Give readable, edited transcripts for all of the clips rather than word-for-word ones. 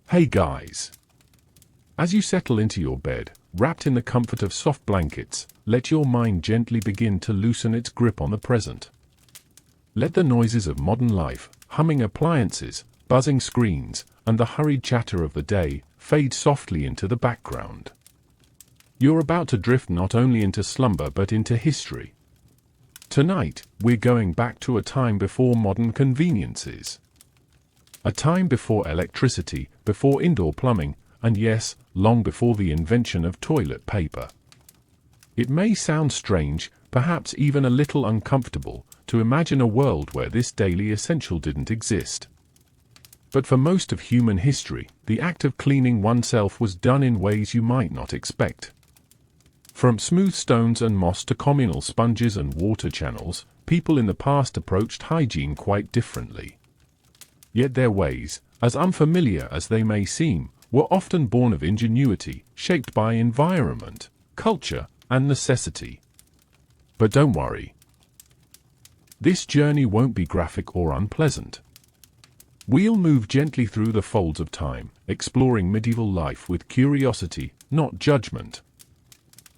Hey guys! As you settle into your bed, wrapped in the comfort of soft blankets, let your mind gently begin to loosen its grip on the present. Let the noises of modern life, humming appliances, buzzing screens, and the hurried chatter of the day fade softly into the background. You're about to drift not only into slumber but into history. Tonight, we're going back to a time before modern conveniences. A time before electricity, before indoor plumbing, and yes, long before the invention of toilet paper. It may sound strange, perhaps even a little uncomfortable, to imagine a world where this daily essential didn't exist. But for most of human history, the act of cleaning oneself was done in ways you might not expect. From smooth stones and moss to communal sponges and water channels, people in the past approached hygiene quite differently. Yet their ways, as unfamiliar as they may seem, were often born of ingenuity, shaped by environment, culture, and necessity. But don't worry. This journey won't be graphic or unpleasant. We'll move gently through the folds of time, exploring medieval life with curiosity, not judgment.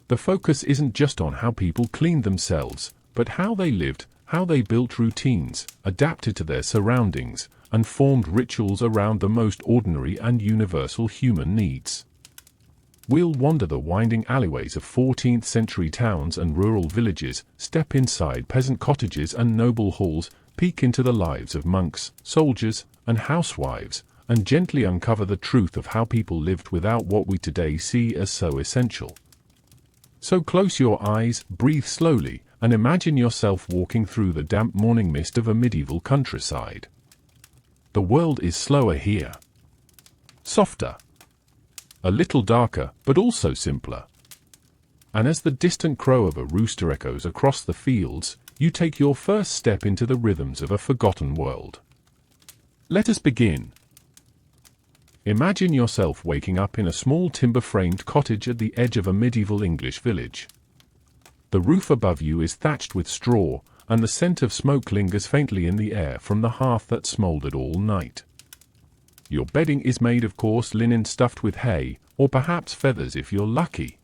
The focus isn't just on how people cleaned themselves, but how they lived, how they built routines, adapted to their surroundings, and formed rituals around the most ordinary and universal human needs. We'll wander the winding alleyways of 14th century towns and rural villages, step inside peasant cottages and noble halls, peek into the lives of monks, soldiers, and housewives, and gently uncover the truth of how people lived without what we today see as so essential. So close your eyes, breathe slowly, and imagine yourself walking through the damp morning mist of a medieval countryside. The world is slower here. Softer. A little darker, but also simpler. And as the distant crow of a rooster echoes across the fields, you take your first step into the rhythms of a forgotten world. Let us begin. Imagine yourself waking up in a small timber-framed cottage at the edge of a medieval English village. The roof above you is thatched with straw, and the scent of smoke lingers faintly in the air from the hearth that smoldered all night. Your bedding is made of coarse linen stuffed with hay, or perhaps feathers if you're lucky.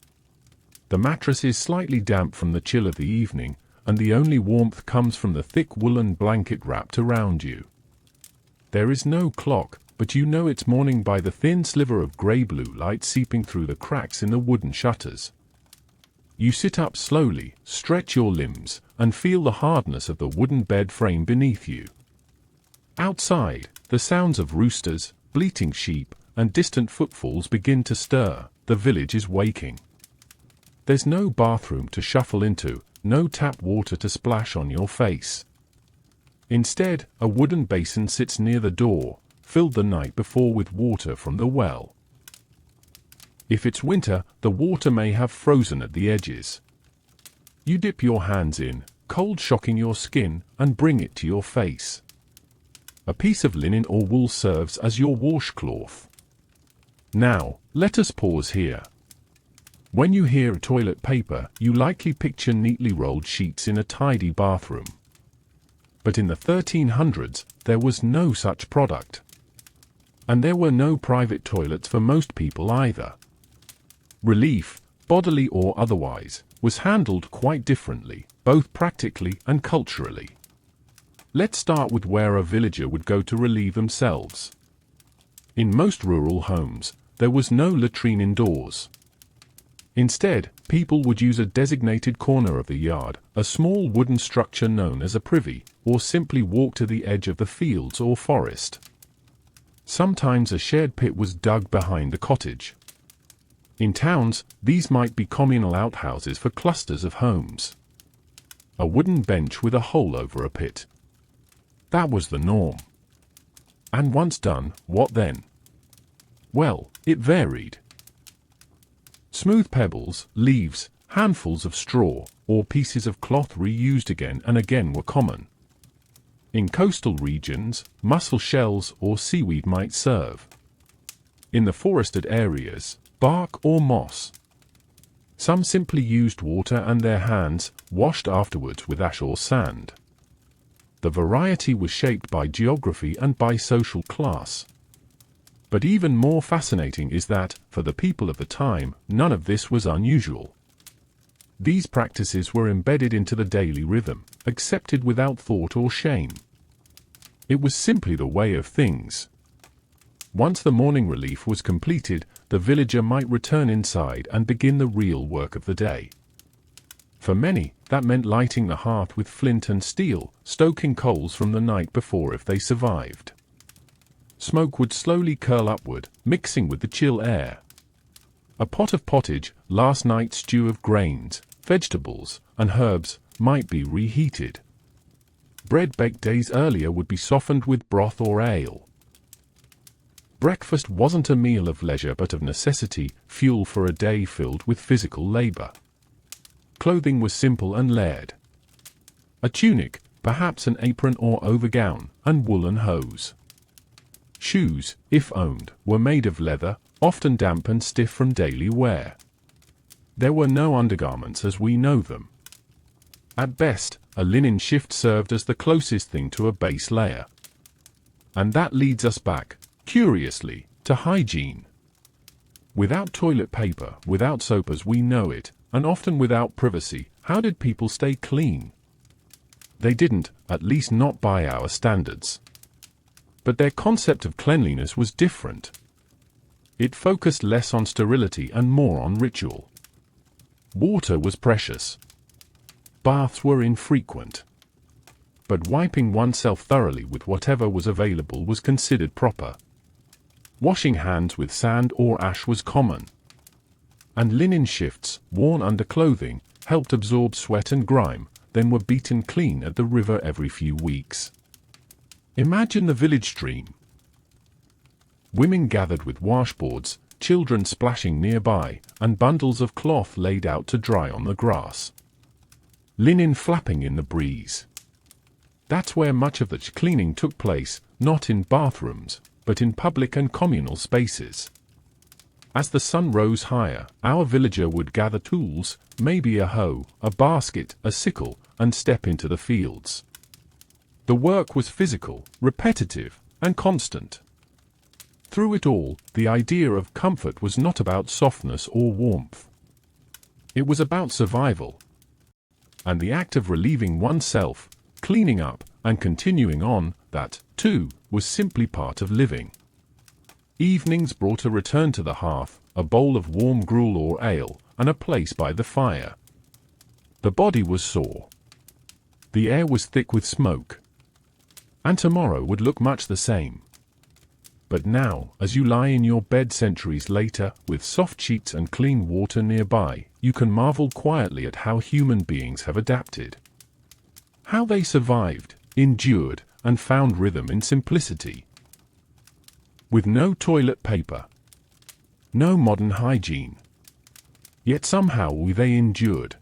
The mattress is slightly damp from the chill of the evening, and the only warmth comes from the thick woolen blanket wrapped around you. There is no clock, but you know it's morning by the thin sliver of grey-blue light seeping through the cracks in the wooden shutters. You sit up slowly, stretch your limbs, and feel the hardness of the wooden bed frame beneath you. Outside, the sounds of roosters, bleating sheep, and distant footfalls begin to stir. The village is waking. There's no bathroom to shuffle into, no tap water to splash on your face. Instead, a wooden basin sits near the door, filled the night before with water from the well. If it's winter, the water may have frozen at the edges. You dip your hands in, cold shocking your skin, and bring it to your face. A piece of linen or wool serves as your washcloth. Now, let us pause here. When you hear toilet paper, you likely picture neatly rolled sheets in a tidy bathroom. But in the 1300s, there was no such product. And there were no private toilets for most people either. Relief, bodily or otherwise, was handled quite differently, both practically and culturally. Let's start with where a villager would go to relieve themselves. In most rural homes, there was no latrine indoors. Instead, people would use a designated corner of the yard, a small wooden structure known as a privy, or simply walk to the edge of the fields or forest. Sometimes a shared pit was dug behind the cottage. In towns, these might be communal outhouses for clusters of homes. A wooden bench with a hole over a pit. That was the norm. And once done, what then? Well, it varied. Smooth pebbles, leaves, handfuls of straw, or pieces of cloth reused again and again were common. In coastal regions, mussel shells or seaweed might serve. In the forested areas, bark or moss. Some simply used water and their hands, washed afterwards with ash or sand. The variety was shaped by geography and by social class. But even more fascinating is that, for the people of the time, none of this was unusual. These practices were embedded into the daily rhythm, accepted without thought or shame. It was simply the way of things. Once the morning relief was completed, the villager might return inside and begin the real work of the day. For many, that meant lighting the hearth with flint and steel, stoking coals from the night before if they survived. Smoke would slowly curl upward, mixing with the chill air. A pot of pottage, last night's stew of grains, vegetables, and herbs, might be reheated. Bread baked days earlier would be softened with broth or ale. Breakfast wasn't a meal of leisure but of necessity, fuel for a day filled with physical labor. Clothing was simple and layered. A tunic, perhaps an apron or overgown, and woolen hose. Shoes, if owned, were made of leather, often damp and stiff from daily wear. There were no undergarments as we know them. At best, a linen shift served as the closest thing to a base layer. And that leads us back, curiously, to hygiene. Without toilet paper, without soap as we know it, and often without privacy, how did people stay clean? They didn't, at least not by our standards. But their concept of cleanliness was different. It focused less on sterility and more on ritual. Water was precious. Baths were infrequent. But wiping oneself thoroughly with whatever was available was considered proper. Washing hands with sand or ash was common. And linen shifts, worn under clothing, helped absorb sweat and grime, then were beaten clean at the river every few weeks. Imagine the village stream. Women gathered with washboards, children splashing nearby, and bundles of cloth laid out to dry on the grass. Linen flapping in the breeze. That's where much of the cleaning took place, not in bathrooms, but in public and communal spaces. As the sun rose higher, our villager would gather tools, maybe a hoe, a basket, a sickle, and step into the fields. The work was physical, repetitive, and constant. Through it all, the idea of comfort was not about softness or warmth. It was about survival. And the act of relieving oneself, cleaning up, and continuing on, that, too, was simply part of living. Evenings brought a return to the hearth, a bowl of warm gruel or ale, and a place by the fire. The body was sore. The air was thick with smoke. And tomorrow would look much the same. But now, as you lie in your bed centuries later, with soft sheets and clean water nearby, you can marvel quietly at how human beings have adapted. How they survived, endured, and found rhythm in simplicity. With no toilet paper. No modern hygiene. Yet somehow they endured.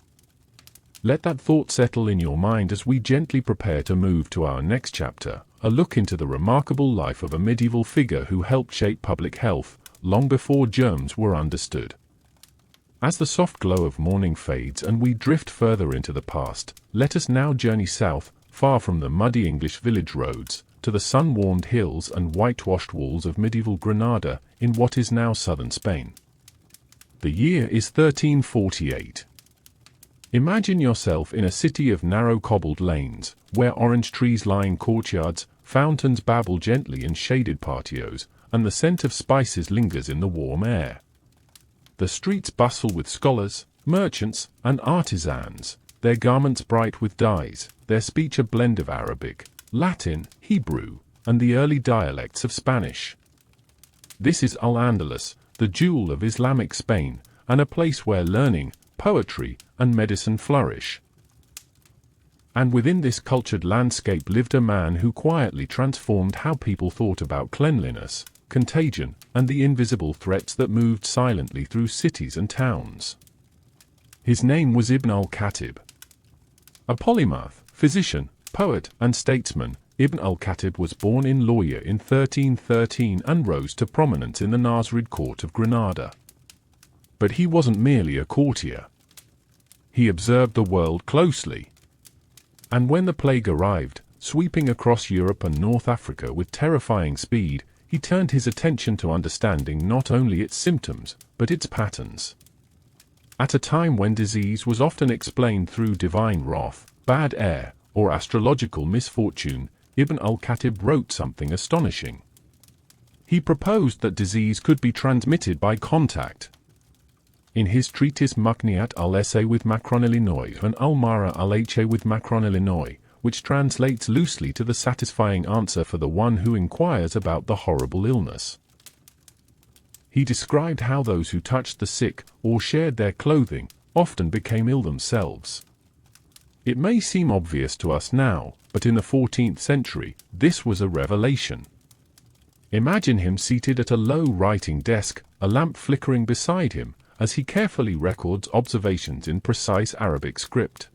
Let that thought settle in your mind as we gently prepare to move to our next chapter, a look into the remarkable life of a medieval figure who helped shape public health, long before germs were understood. As the soft glow of morning fades and we drift further into the past, let us now journey south, far from the muddy English village roads, to the sun-warmed hills and whitewashed walls of medieval Granada, in what is now southern Spain. The year is 1348. Imagine yourself in a city of narrow cobbled lanes, where orange trees line courtyards, fountains babble gently in shaded patios, and the scent of spices lingers in the warm air. The streets bustle with scholars, merchants, and artisans, their garments bright with dyes, their speech a blend of Arabic, Latin, Hebrew, and the early dialects of Spanish. This is Al-Andalus, the jewel of Islamic Spain, and a place where learning, poetry, and medicine flourish. And within this cultured landscape lived a man who quietly transformed how people thought about cleanliness, contagion, and the invisible threats that moved silently through cities and towns. His name was Ibn al-Khatib. A polymath, physician, poet, and statesman, Ibn al-Khatib was born in Loya in 1313 and rose to prominence in the Nasrid court of Granada. But he wasn't merely a courtier. He observed the world closely. And when the plague arrived, sweeping across Europe and North Africa with terrifying speed, he turned his attention to understanding not only its symptoms, but its patterns. At a time when disease was often explained through divine wrath, bad air, or astrological misfortune, Ibn al-Khatib wrote something astonishing. He proposed that disease could be transmitted by contact. In his treatise Muqniat al-Essay with Macron Illinois and Al-Mara al-H with Macron Illinois, which translates loosely to the satisfying answer for the one who inquires about the horrible illness. He described how those who touched the sick or shared their clothing often became ill themselves. It may seem obvious to us now, but in the 14th century, this was a revelation. Imagine him seated at a low writing desk, a lamp flickering beside him, as he carefully records observations in precise Arabic script.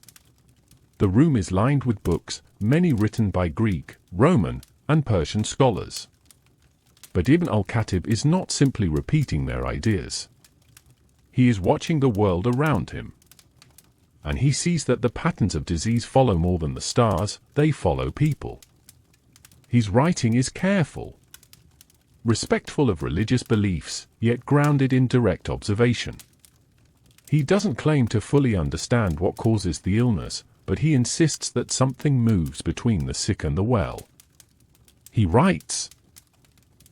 The room is lined with books, many written by Greek, Roman, and Persian scholars. But Ibn al-Khatib is not simply repeating their ideas. He is watching the world around him. And he sees that the patterns of disease follow more than the stars, they follow people. His writing is careful, respectful of religious beliefs, yet grounded in direct observation. He doesn't claim to fully understand what causes the illness, but he insists that something moves between the sick and the well. He writes,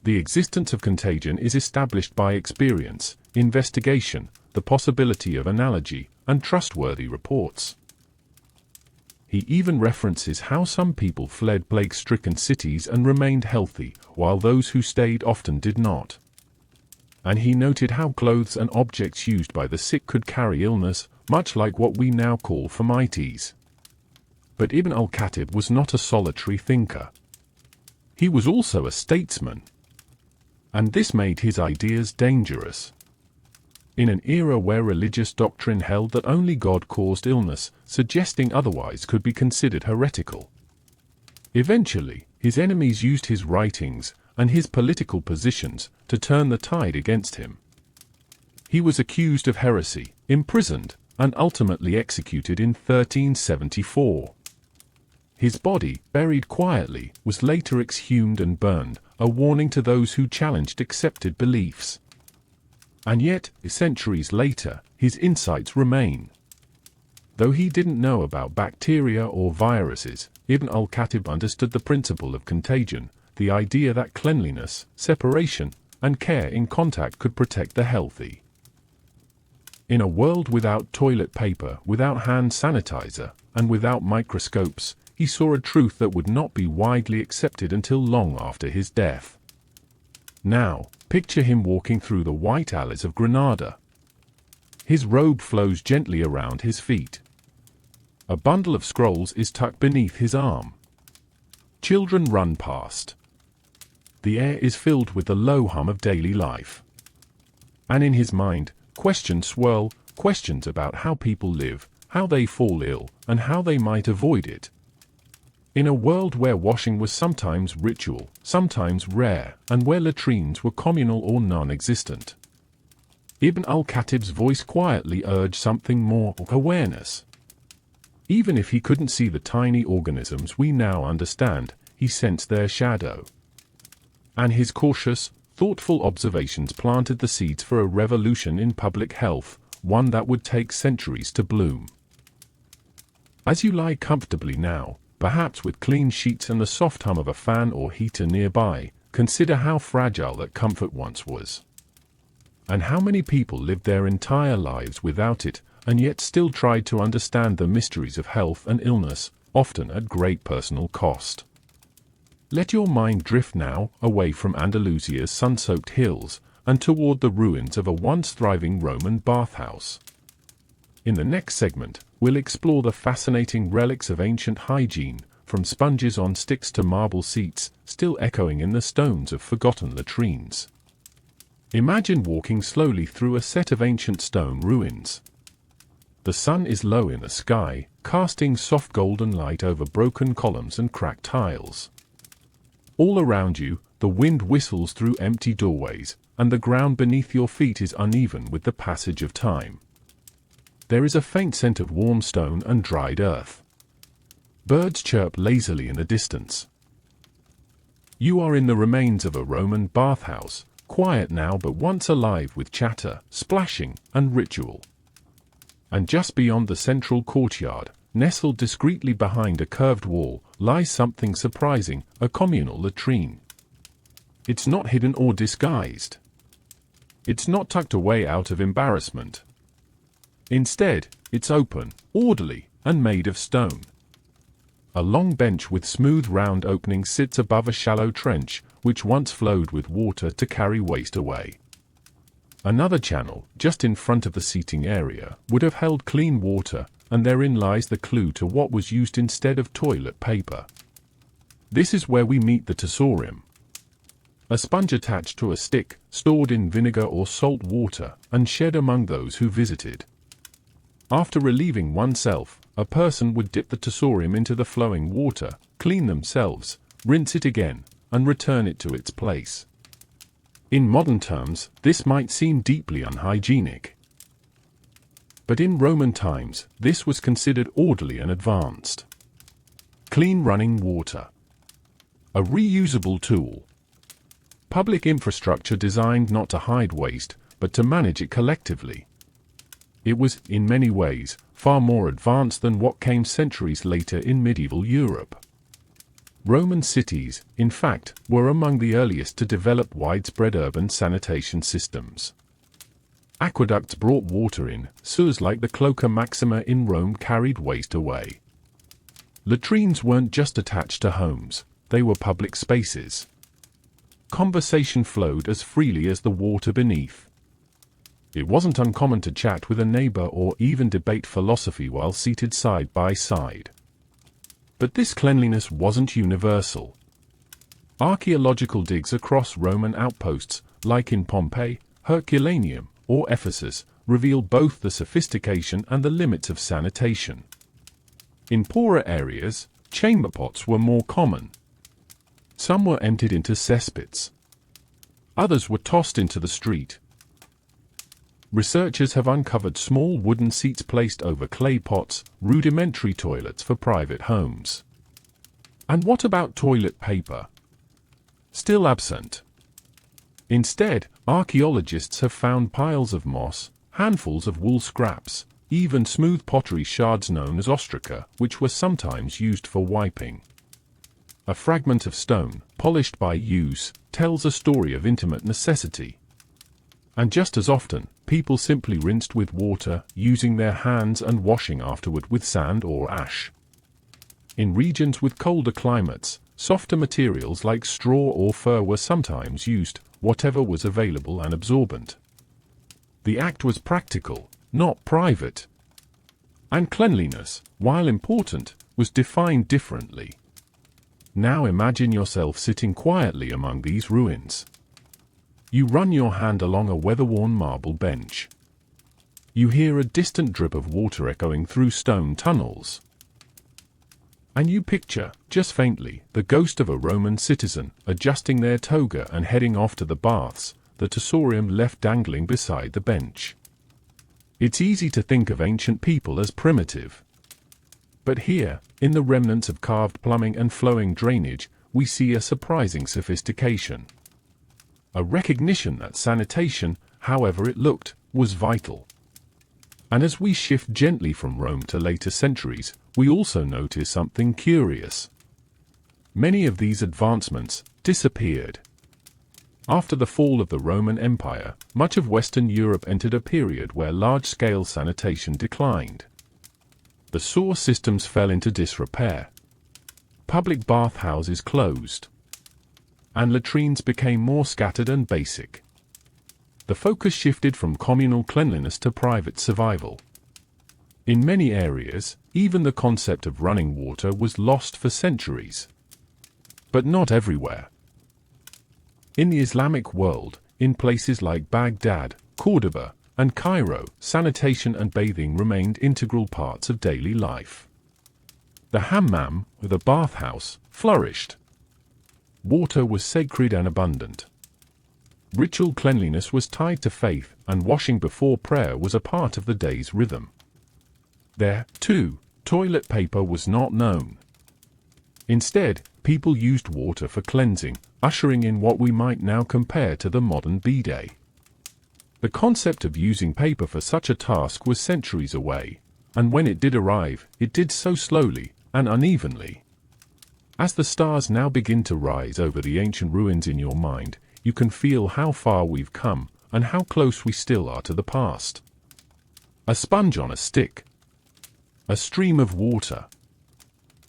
"The existence of contagion is established by experience, investigation, the possibility of analogy, and trustworthy reports." He even references how some people fled plague-stricken cities and remained healthy, while those who stayed often did not. And he noted how clothes and objects used by the sick could carry illness, much like what we now call fomites. But Ibn al-Khatib was not a solitary thinker. He was also a statesman. And this made his ideas dangerous. In an era where religious doctrine held that only God caused illness, suggesting otherwise could be considered heretical. Eventually, his enemies used his writings and his political positions to turn the tide against him. He was accused of heresy, imprisoned, and ultimately executed in 1374. His body, buried quietly, was later exhumed and burned, a warning to those who challenged accepted beliefs. And yet, centuries later, his insights remain. Though he didn't know about bacteria or viruses, Ibn al-Khatib understood the principle of contagion, the idea that cleanliness, separation, and care in contact could protect the healthy. In a world without toilet paper, without hand sanitizer, and without microscopes, he saw a truth that would not be widely accepted until long after his death. Now, picture him walking through the white alleys of Granada. His robe flows gently around his feet. A bundle of scrolls is tucked beneath his arm. Children run past. The air is filled with the low hum of daily life. And in his mind, questions swirl, questions about how people live, how they fall ill, and how they might avoid it. In a world where washing was sometimes ritual, sometimes rare, and where latrines were communal or non-existent, Ibn al-Khatib's voice quietly urged something more: awareness. Even if he couldn't see the tiny organisms we now understand, he sensed their shadow. And his cautious, thoughtful observations planted the seeds for a revolution in public health, one that would take centuries to bloom. As you lie comfortably now, perhaps with clean sheets and the soft hum of a fan or heater nearby, consider how fragile that comfort once was. And how many people lived their entire lives without it, and yet still tried to understand the mysteries of health and illness, often at great personal cost. Let your mind drift now away from Andalusia's sun-soaked hills and toward the ruins of a once thriving Roman bathhouse. In the next segment, we'll explore the fascinating relics of ancient hygiene, from sponges on sticks to marble seats, still echoing in the stones of forgotten latrines. Imagine walking slowly through a set of ancient stone ruins. The sun is low in the sky, casting soft golden light over broken columns and cracked tiles. All around you, the wind whistles through empty doorways, and the ground beneath your feet is uneven with the passage of time. There is a faint scent of warm stone and dried earth. Birds chirp lazily in the distance. You are in the remains of a Roman bathhouse, quiet now but once alive with chatter, splashing, and ritual. And just beyond the central courtyard, nestled discreetly behind a curved wall, lies something surprising, a communal latrine. It's not hidden or disguised. It's not tucked away out of embarrassment. Instead, it's open, orderly, and made of stone. A long bench with smooth round openings sits above a shallow trench, which once flowed with water to carry waste away. Another channel, just in front of the seating area, would have held clean water, and therein lies the clue to what was used instead of toilet paper. This is where we meet the tesorium. A sponge attached to a stick, stored in vinegar or salt water, and shed among those who visited. After relieving oneself, a person would dip the tesorium into the flowing water, clean themselves, rinse it again, and return it to its place. In modern terms, this might seem deeply unhygienic. But in Roman times, this was considered orderly and advanced. Clean running water. A reusable tool. Public infrastructure designed not to hide waste, but to manage it collectively. It was, in many ways, far more advanced than what came centuries later in medieval Europe. Roman cities, in fact, were among the earliest to develop widespread urban sanitation systems. Aqueducts brought water in, sewers like the Cloaca Maxima in Rome carried waste away. Latrines weren't just attached to homes, they were public spaces. Conversation flowed as freely as the water beneath. It wasn't uncommon to chat with a neighbor or even debate philosophy while seated side by side. But this cleanliness wasn't universal. Archaeological digs across Roman outposts, like in Pompeii, Herculaneum, or Ephesus, reveal both the sophistication and the limits of sanitation. In poorer areas, chamber pots were more common. Some were emptied into cesspits. Others were tossed into the street. Researchers have uncovered small wooden seats placed over clay pots, rudimentary toilets for private homes. And what about toilet paper? Still absent. Instead, archaeologists have found piles of moss, handfuls of wool scraps, even smooth pottery shards known as ostraca, which were sometimes used for wiping. A fragment of stone, polished by use, tells a story of intimate necessity. And just as often, people simply rinsed with water, using their hands and washing afterward with sand or ash. In regions with colder climates, softer materials like straw or fur were sometimes used, whatever was available and absorbent. The act was practical, not private. And cleanliness, while important, was defined differently. Now imagine yourself sitting quietly among these ruins. You run your hand along a weather-worn marble bench. You hear a distant drip of water echoing through stone tunnels. And you picture, just faintly, the ghost of a Roman citizen, adjusting their toga and heading off to the baths, the tesorium left dangling beside the bench. It's easy to think of ancient people as primitive. But here, in the remnants of carved plumbing and flowing drainage, we see a surprising sophistication. A recognition that sanitation, however it looked, was vital. And as we shift gently from Rome to later centuries, we also notice something curious. Many of these advancements disappeared. After the fall of the Roman Empire, much of Western Europe entered a period where large-scale sanitation declined. The sewer systems fell into disrepair. Public bathhouses closed. And latrines became more scattered and basic. The focus shifted from communal cleanliness to private survival. In many areas, even the concept of running water was lost for centuries. But not everywhere. In the Islamic world, in places like Baghdad, Cordoba, and Cairo, sanitation and bathing remained integral parts of daily life. The hammam, the bathhouse, flourished. Water was sacred and abundant. Ritual cleanliness was tied to faith, and washing before prayer was a part of the day's rhythm. There, too, toilet paper was not known. Instead, people used water for cleansing, ushering in what we might now compare to the modern bidet. The concept of using paper for such a task was centuries away, and when it did arrive, it did so slowly and unevenly. As the stars now begin to rise over the ancient ruins in your mind, you can feel how far we've come and how close we still are to the past. A sponge on a stick. A stream of water.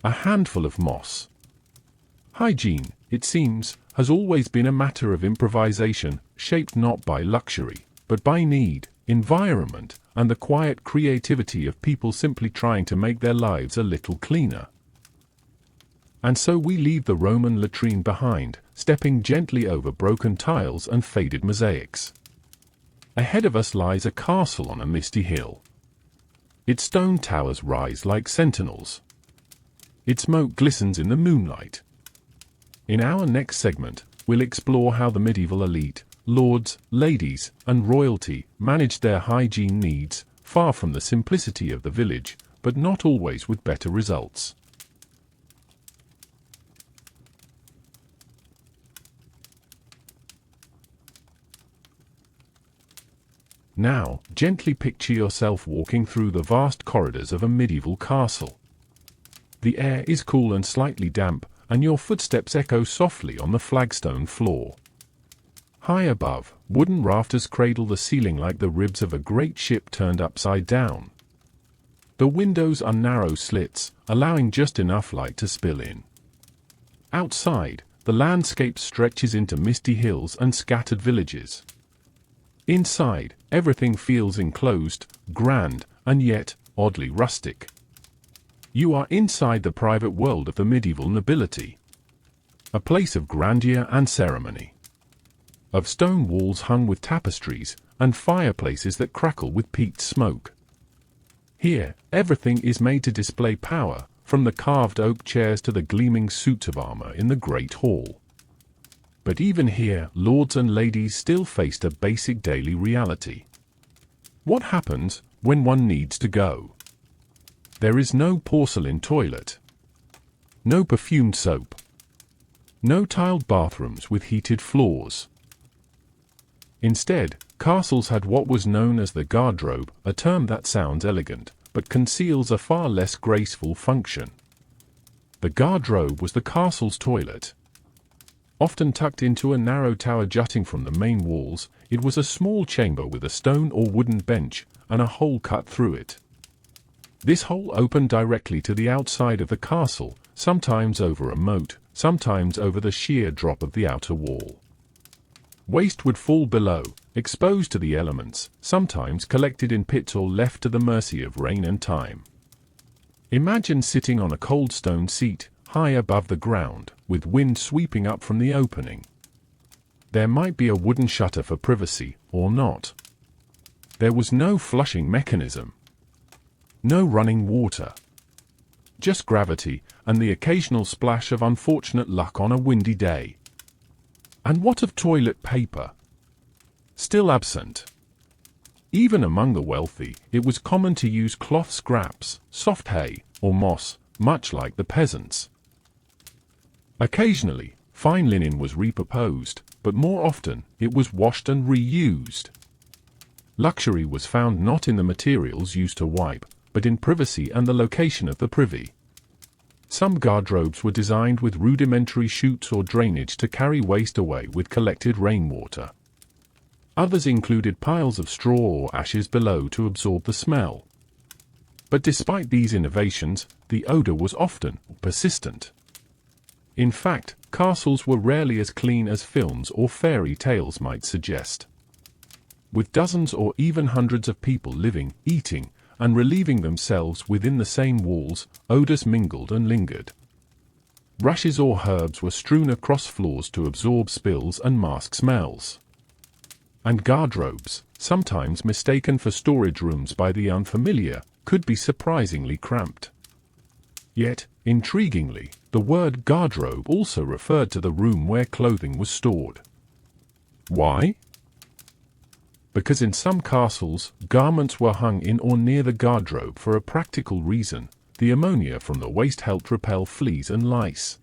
A handful of moss. Hygiene, it seems, has always been a matter of improvisation, shaped not by luxury, but by need, environment, and the quiet creativity of people simply trying to make their lives a little cleaner. And so we leave the Roman latrine behind, stepping gently over broken tiles and faded mosaics. Ahead of us lies a castle on a misty hill. Its stone towers rise like sentinels. Its moat glistens in the moonlight. In our next segment, we'll explore how the medieval elite, lords, ladies, and royalty managed their hygiene needs, far from the simplicity of the village, but not always with better results. Now, gently picture yourself walking through the vast corridors of a medieval castle. The air is cool and slightly damp, and your footsteps echo softly on the flagstone floor. High above, wooden rafters cradle the ceiling like the ribs of a great ship turned upside down. The windows are narrow slits, allowing just enough light to spill in. Outside, the landscape stretches into misty hills and scattered villages. Inside, everything feels enclosed, grand, and yet oddly rustic. You are inside the private world of the medieval nobility. A place of grandeur and ceremony. Of stone walls hung with tapestries, and fireplaces that crackle with peat smoke. Here, everything is made to display power, from the carved oak chairs to the gleaming suits of armor in the great hall. But even here, lords and ladies still faced a basic daily reality. What happens when one needs to go? There is no porcelain toilet. No perfumed soap. No tiled bathrooms with heated floors. Instead, castles had what was known as the garderobe, a term that sounds elegant, but conceals a far less graceful function. The garderobe was the castle's toilet. Often tucked into a narrow tower jutting from the main walls, it was a small chamber with a stone or wooden bench, and a hole cut through it. This hole opened directly to the outside of the castle, sometimes over a moat, sometimes over the sheer drop of the outer wall. Waste would fall below, exposed to the elements, sometimes collected in pits or left to the mercy of rain and time. Imagine sitting on a cold stone seat, high above the ground, with wind sweeping up from the opening. There might be a wooden shutter for privacy, or not. There was no flushing mechanism. No running water. Just gravity, and the occasional splash of unfortunate luck on a windy day. And what of toilet paper? Still absent. Even among the wealthy, it was common to use cloth scraps, soft hay, or moss, much like the peasants. Occasionally, fine linen was repurposed, but more often, it was washed and reused. Luxury was found not in the materials used to wipe, but in privacy and the location of the privy. Some garderobes were designed with rudimentary chutes or drainage to carry waste away with collected rainwater. Others included piles of straw or ashes below to absorb the smell. But despite these innovations, the odor was often persistent. In fact, castles were rarely as clean as films or fairy tales might suggest. With dozens or even hundreds of people living, eating, and relieving themselves within the same walls, odors mingled and lingered. Rushes or herbs were strewn across floors to absorb spills and mask smells. And garderobes, sometimes mistaken for storage rooms by the unfamiliar, could be surprisingly cramped. Yet, intriguingly, the word garderobe also referred to the room where clothing was stored. Why? Because in some castles, garments were hung in or near the garderobe for a practical reason: the ammonia from the waste helped repel fleas and lice.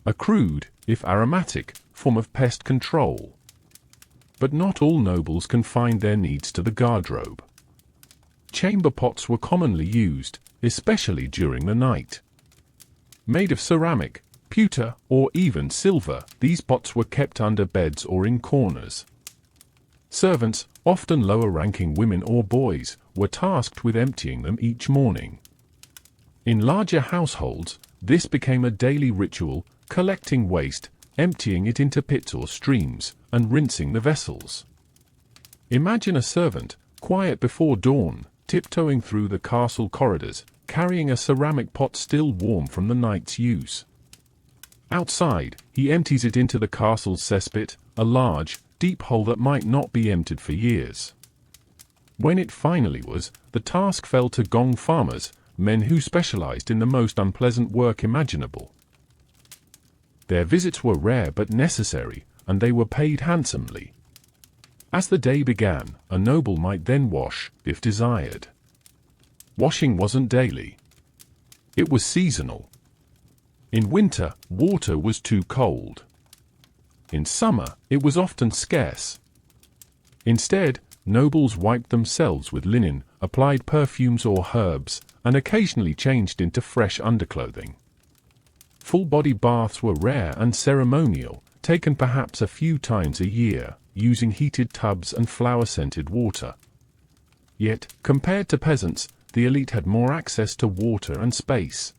a crude, if aromatic, form of pest control. But not all nobles confined their needs to the garderobe. Chamber pots were commonly used, especially during the night. Made of ceramic, pewter, or even silver, these pots were kept under beds or in corners. Servants, often lower-ranking women or boys, were tasked with emptying them each morning. In larger households, this became a daily ritual, collecting waste, emptying it into pits or streams, and rinsing the vessels. Imagine a servant, quiet before dawn, tiptoeing through the castle corridors, carrying a ceramic pot still warm from the night's use. Outside, he empties it into the castle's cesspit, a large, deep hole that might not be emptied for years. When it finally was, the task fell to gong farmers, men who specialized in the most unpleasant work imaginable. Their visits were rare but necessary, and they were paid handsomely. As the day began, a noble might then wash, if desired. Washing wasn't daily. It was seasonal. In winter, water was too cold. In summer, it was often scarce. Instead, nobles wiped themselves with linen, applied perfumes or herbs, and occasionally changed into fresh underclothing. Full-body baths were rare and ceremonial, taken perhaps a few times a year, using heated tubs and flower-scented water. Yet, compared to peasants, the elite had more access to water and space.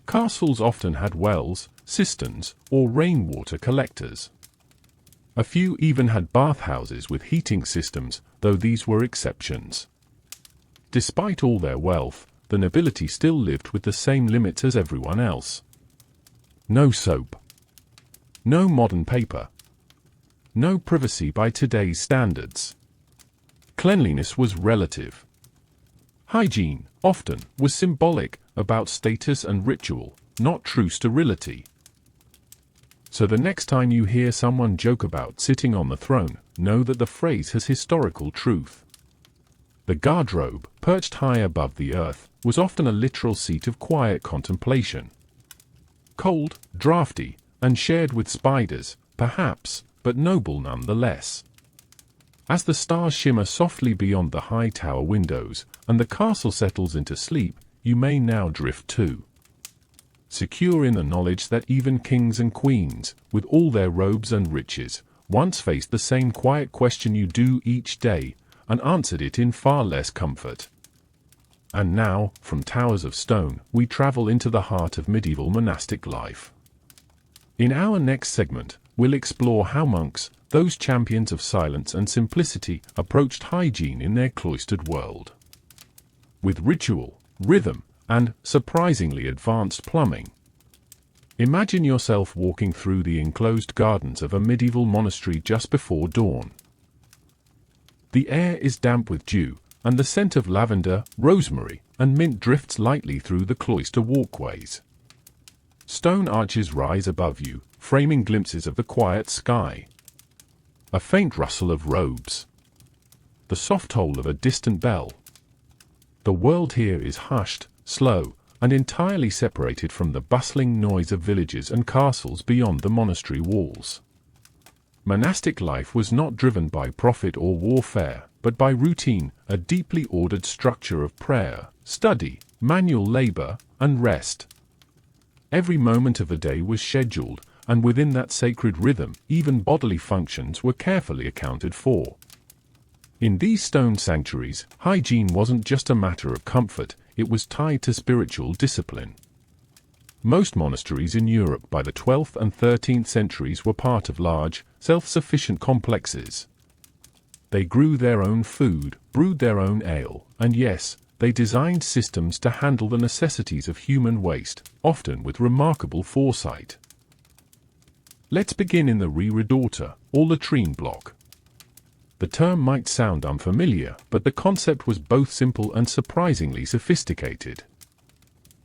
Castles often had wells, cisterns, or rainwater collectors. A few even had bathhouses with heating systems, though these were exceptions. Despite all their wealth, the nobility still lived with the same limits as everyone else. No soap. No modern paper. No privacy by today's standards. Cleanliness was relative. Hygiene, often, was symbolic, about status and ritual, not true sterility. So the next time you hear someone joke about sitting on the throne, know that the phrase has historical truth. The garderobe, perched high above the earth, was often a literal seat of quiet contemplation. Cold, draughty, and shared with spiders, perhaps, but noble nonetheless. As the stars shimmer softly beyond the high tower windows, and the castle settles into sleep, you may now drift too. Secure in the knowledge that even kings and queens, with all their robes and riches, once faced the same quiet question you do each day, and answered it in far less comfort. And now, from towers of stone, we travel into the heart of medieval monastic life. In our next segment, we'll explore how monks, those champions of silence and simplicity, approached hygiene in their cloistered world. With ritual, rhythm, and, surprisingly advanced plumbing. Imagine yourself walking through the enclosed gardens of a medieval monastery just before dawn. The air is damp with dew, and the scent of lavender, rosemary, and mint drifts lightly through the cloister walkways. Stone arches rise above you, framing glimpses of the quiet sky. A faint rustle of robes. The soft toll of a distant bell. The world here is hushed, slow, and entirely separated from the bustling noise of villages and castles beyond the monastery walls. Monastic life was not driven by profit or warfare, but by routine, a deeply ordered structure of prayer, study, manual labor, and rest. Every moment of the day was scheduled, and within that sacred rhythm, even bodily functions were carefully accounted for. In these stone sanctuaries, hygiene wasn't just a matter of comfort, it was tied to spiritual discipline. Most monasteries in Europe by the 12th and 13th centuries were part of large, self-sufficient complexes. They grew their own food, brewed their own ale, and yes, they designed systems to handle the necessities of human waste, often with remarkable foresight. Let's begin in the reredoute, or latrine block. The term might sound unfamiliar, but the concept was both simple and surprisingly sophisticated.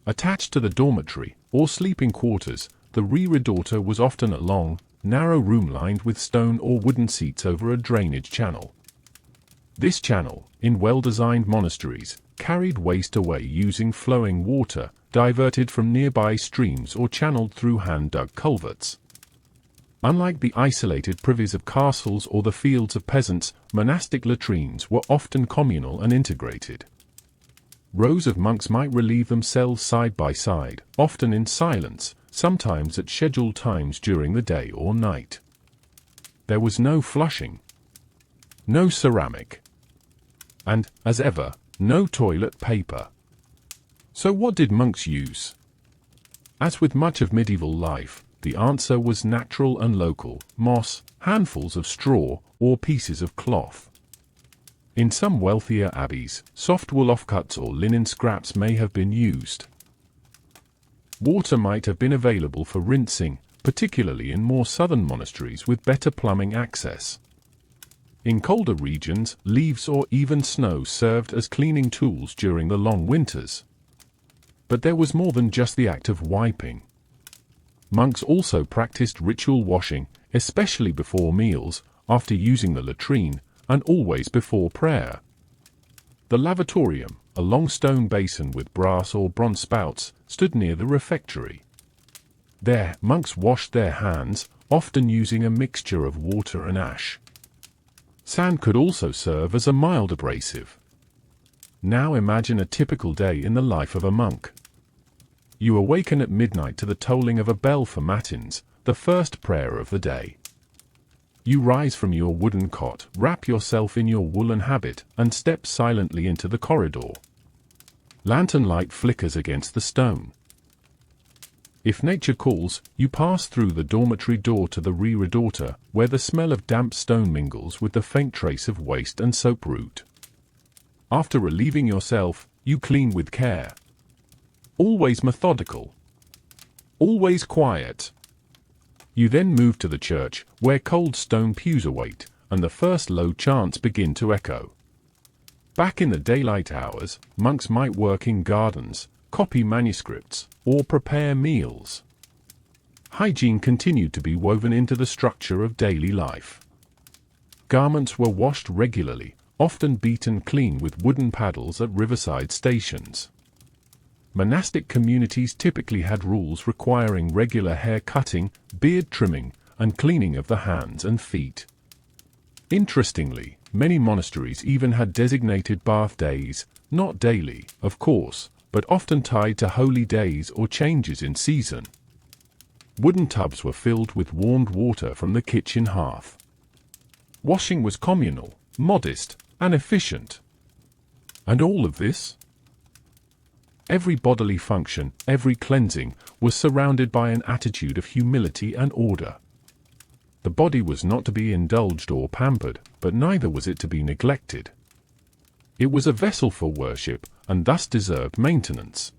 Attached to the dormitory, or sleeping quarters, the reredoute was often a long, narrow room lined with stone or wooden seats over a drainage channel. This channel, in well-designed monasteries, carried waste away using flowing water, diverted from nearby streams or channeled through hand-dug culverts. Unlike the isolated privies of castles or the fields of peasants, monastic latrines were often communal and integrated. Rows of monks might relieve themselves side by side, often in silence, sometimes at scheduled times during the day or night. There was no flushing, no ceramic, and, as ever, no toilet paper. So what did monks use? As with much of medieval life, the answer was natural and local: moss, handfuls of straw, or pieces of cloth. In some wealthier abbeys, soft wool offcuts or linen scraps may have been used. Water might have been available for rinsing, particularly in more southern monasteries with better plumbing access. In colder regions, leaves or even snow served as cleaning tools during the long winters. But there was more than just the act of wiping. Monks also practiced ritual washing, especially before meals, after using the latrine, and always before prayer. The lavatorium, a long stone basin with brass or bronze spouts, stood near the refectory. There, monks washed their hands, often using a mixture of water and ash. Sand could also serve as a mild abrasive. Now imagine a typical day in the life of a monk. You awaken at midnight to the tolling of a bell for matins, the first prayer of the day. You rise from your wooden cot, wrap yourself in your woolen habit, and step silently into the corridor. Lantern light flickers against the stone. If nature calls, you pass through the dormitory door to the reredoter, where the smell of damp stone mingles with the faint trace of waste and soap root. After relieving yourself, you clean with care. Always methodical. Always quiet. You then move to the church, where cold stone pews await, and the first low chants begin to echo. Back in the daylight hours, monks might work in gardens, copy manuscripts, or prepare meals. Hygiene continued to be woven into the structure of daily life. Garments were washed regularly, often beaten clean with wooden paddles at riverside stations. Monastic communities typically had rules requiring regular hair cutting, beard trimming, and cleaning of the hands and feet. Interestingly, many monasteries even had designated bath days, not daily, of course, but often tied to holy days or changes in season. Wooden tubs were filled with warmed water from the kitchen hearth. Washing was communal, modest, and efficient. And all of this? Every bodily function, every cleansing, was surrounded by an attitude of humility and order. The body was not to be indulged or pampered, but neither was it to be neglected. It was a vessel for worship, and thus deserved maintenance.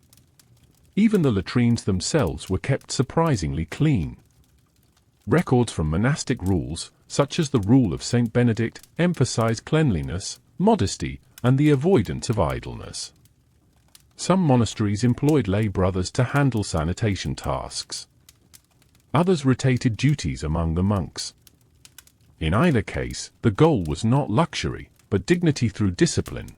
Even the latrines themselves were kept surprisingly clean. Records from monastic rules, such as the Rule of Saint Benedict, emphasize cleanliness, modesty, and the avoidance of idleness. Some monasteries employed lay brothers to handle sanitation tasks. Others rotated duties among the monks. In either case, the goal was not luxury, but dignity through discipline.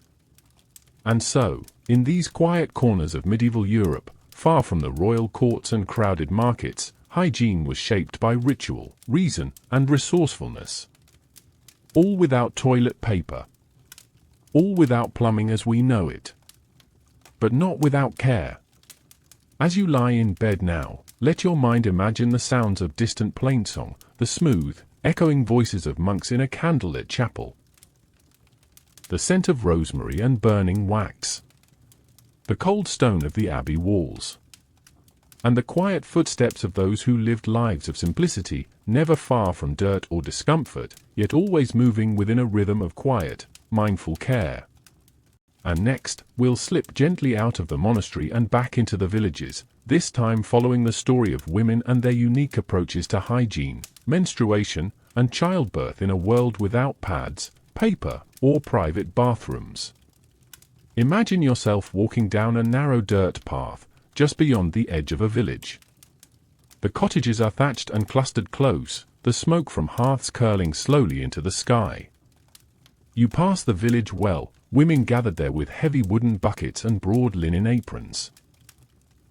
And so, in these quiet corners of medieval Europe, far from the royal courts and crowded markets, hygiene was shaped by ritual, reason, and resourcefulness. All without toilet paper. All without plumbing as we know it. But not without care. As you lie in bed now, let your mind imagine the sounds of distant plainsong, the smooth, echoing voices of monks in a candlelit chapel. The scent of rosemary and burning wax. The cold stone of the abbey walls. And the quiet footsteps of those who lived lives of simplicity, never far from dirt or discomfort, yet always moving within a rhythm of quiet, mindful care. And next, we'll slip gently out of the monastery and back into the villages, this time following the story of women and their unique approaches to hygiene, menstruation, and childbirth in a world without pads, paper, or private bathrooms. Imagine yourself walking down a narrow dirt path, just beyond the edge of a village. The cottages are thatched and clustered close, the smoke from hearths curling slowly into the sky. You pass the village well, women gathered there with heavy wooden buckets and broad linen aprons.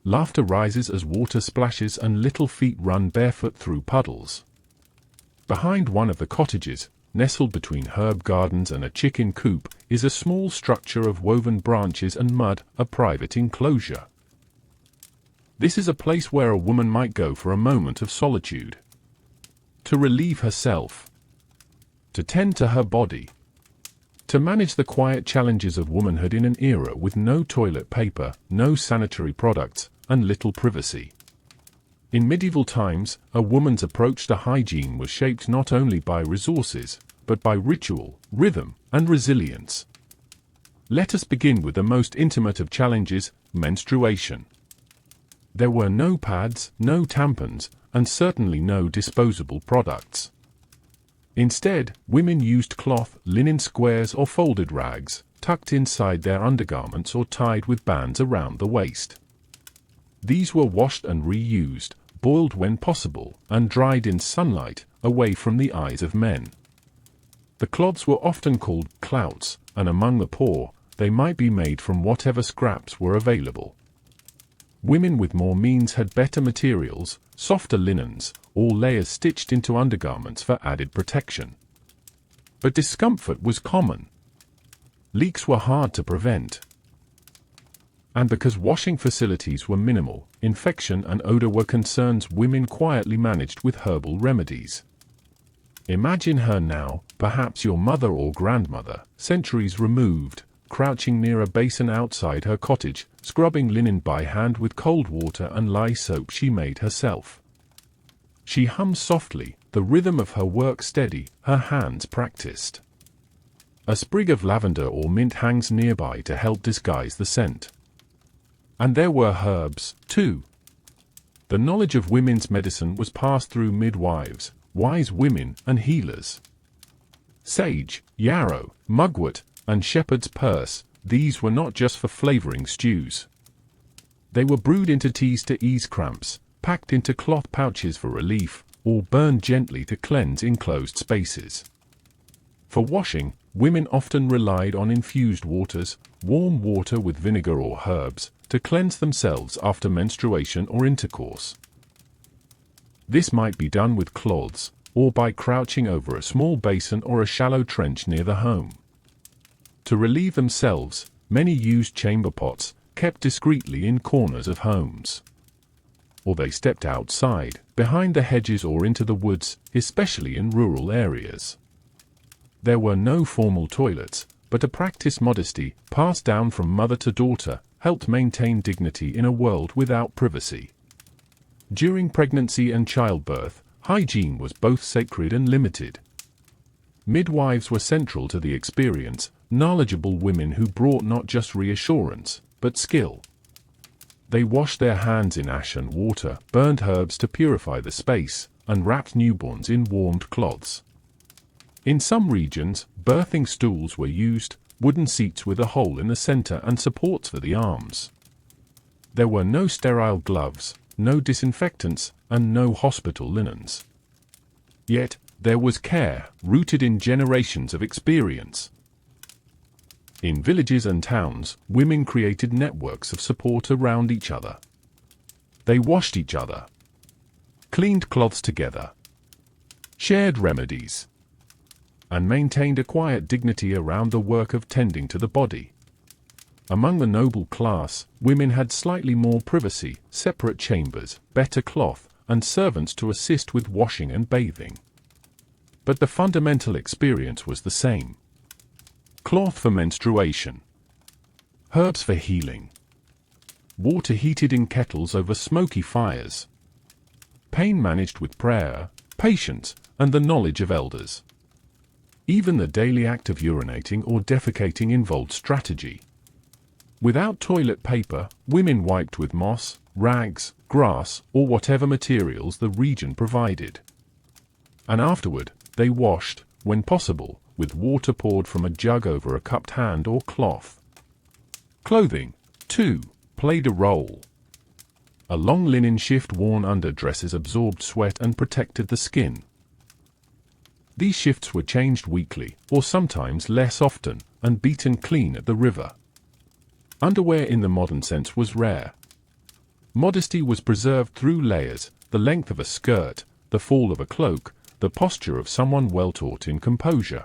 Laughter rises as water splashes and little feet run barefoot through puddles. Behind one of the cottages, nestled between herb gardens and a chicken coop, is a small structure of woven branches and mud, a private enclosure. This is a place where a woman might go for a moment of solitude. To relieve herself. To tend to her body. To manage the quiet challenges of womanhood in an era with no toilet paper, no sanitary products, and little privacy. In medieval times, a woman's approach to hygiene was shaped not only by resources, but by ritual, rhythm, and resilience. Let us begin with the most intimate of challenges, menstruation. There were no pads, no tampons, and certainly no disposable products. Instead, women used cloth, linen squares or folded rags, tucked inside their undergarments or tied with bands around the waist. These were washed and reused, boiled when possible, and dried in sunlight, away from the eyes of men. The cloths were often called clouts, and among the poor, they might be made from whatever scraps were available. Women with more means had better materials, softer linens, or layers stitched into undergarments for added protection. But discomfort was common. Leaks were hard to prevent. And because washing facilities were minimal, infection and odor were concerns women quietly managed with herbal remedies. Imagine her now, perhaps your mother or grandmother, centuries removed, crouching near a basin outside her cottage, scrubbing linen by hand with cold water and lye soap she made herself. She hums softly, the rhythm of her work steady, her hands practiced. A sprig of lavender or mint hangs nearby to help disguise the scent. And there were herbs, too. The knowledge of women's medicine was passed through midwives, wise women, and healers. Sage, yarrow, mugwort, and shepherd's purse, these were not just for flavoring stews. They were brewed into teas to ease cramps, packed into cloth pouches for relief, or burned gently to cleanse enclosed spaces. For washing, women often relied on infused waters, warm water with vinegar or herbs, to cleanse themselves after menstruation or intercourse. This might be done with cloths, or by crouching over a small basin or a shallow trench near the home. To relieve themselves, many used chamber pots, kept discreetly in corners of homes. Or they stepped outside, behind the hedges or into the woods, especially in rural areas. There were no formal toilets, but a practiced modesty, passed down from mother to daughter, helped maintain dignity in a world without privacy. During pregnancy and childbirth, hygiene was both sacred and limited. Midwives were central to the experience, knowledgeable women who brought not just reassurance, but skill. They washed their hands in ash and water, burned herbs to purify the space, and wrapped newborns in warmed cloths. In some regions, birthing stools were used, wooden seats with a hole in the center and supports for the arms. There were no sterile gloves, no disinfectants, and no hospital linens. Yet, there was care, rooted in generations of experience. In villages and towns, women created networks of support around each other. They washed each other, cleaned cloths together, shared remedies, and maintained a quiet dignity around the work of tending to the body. Among the noble class, women had slightly more privacy, separate chambers, better cloth, and servants to assist with washing and bathing. But the fundamental experience was the same. Cloth for menstruation. Herbs for healing. Water heated in kettles over smoky fires. Pain managed with prayer, patience, and the knowledge of elders. Even the daily act of urinating or defecating involved strategy. Without toilet paper, women wiped with moss, rags, grass, or whatever materials the region provided. And afterward, they washed, when possible, with water poured from a jug over a cupped hand or cloth. Clothing, too, played a role. A long linen shift worn under dresses absorbed sweat and protected the skin. These shifts were changed weekly, or sometimes less often, and beaten clean at the river. Underwear in the modern sense was rare. Modesty was preserved through layers, the length of a skirt, the fall of a cloak, the posture of someone well taught in composure.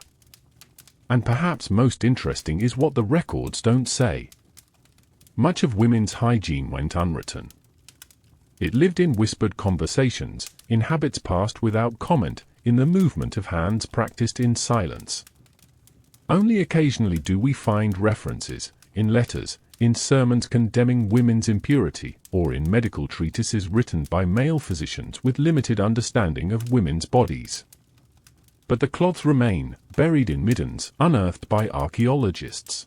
And perhaps most interesting is what the records don't say. Much of women's hygiene went unwritten. It lived in whispered conversations, in habits passed without comment, in the movement of hands practiced in silence. Only occasionally do we find references, in letters, in sermons condemning women's impurity, or in medical treatises written by male physicians with limited understanding of women's bodies. But the cloths remain, buried in middens, unearthed by archaeologists.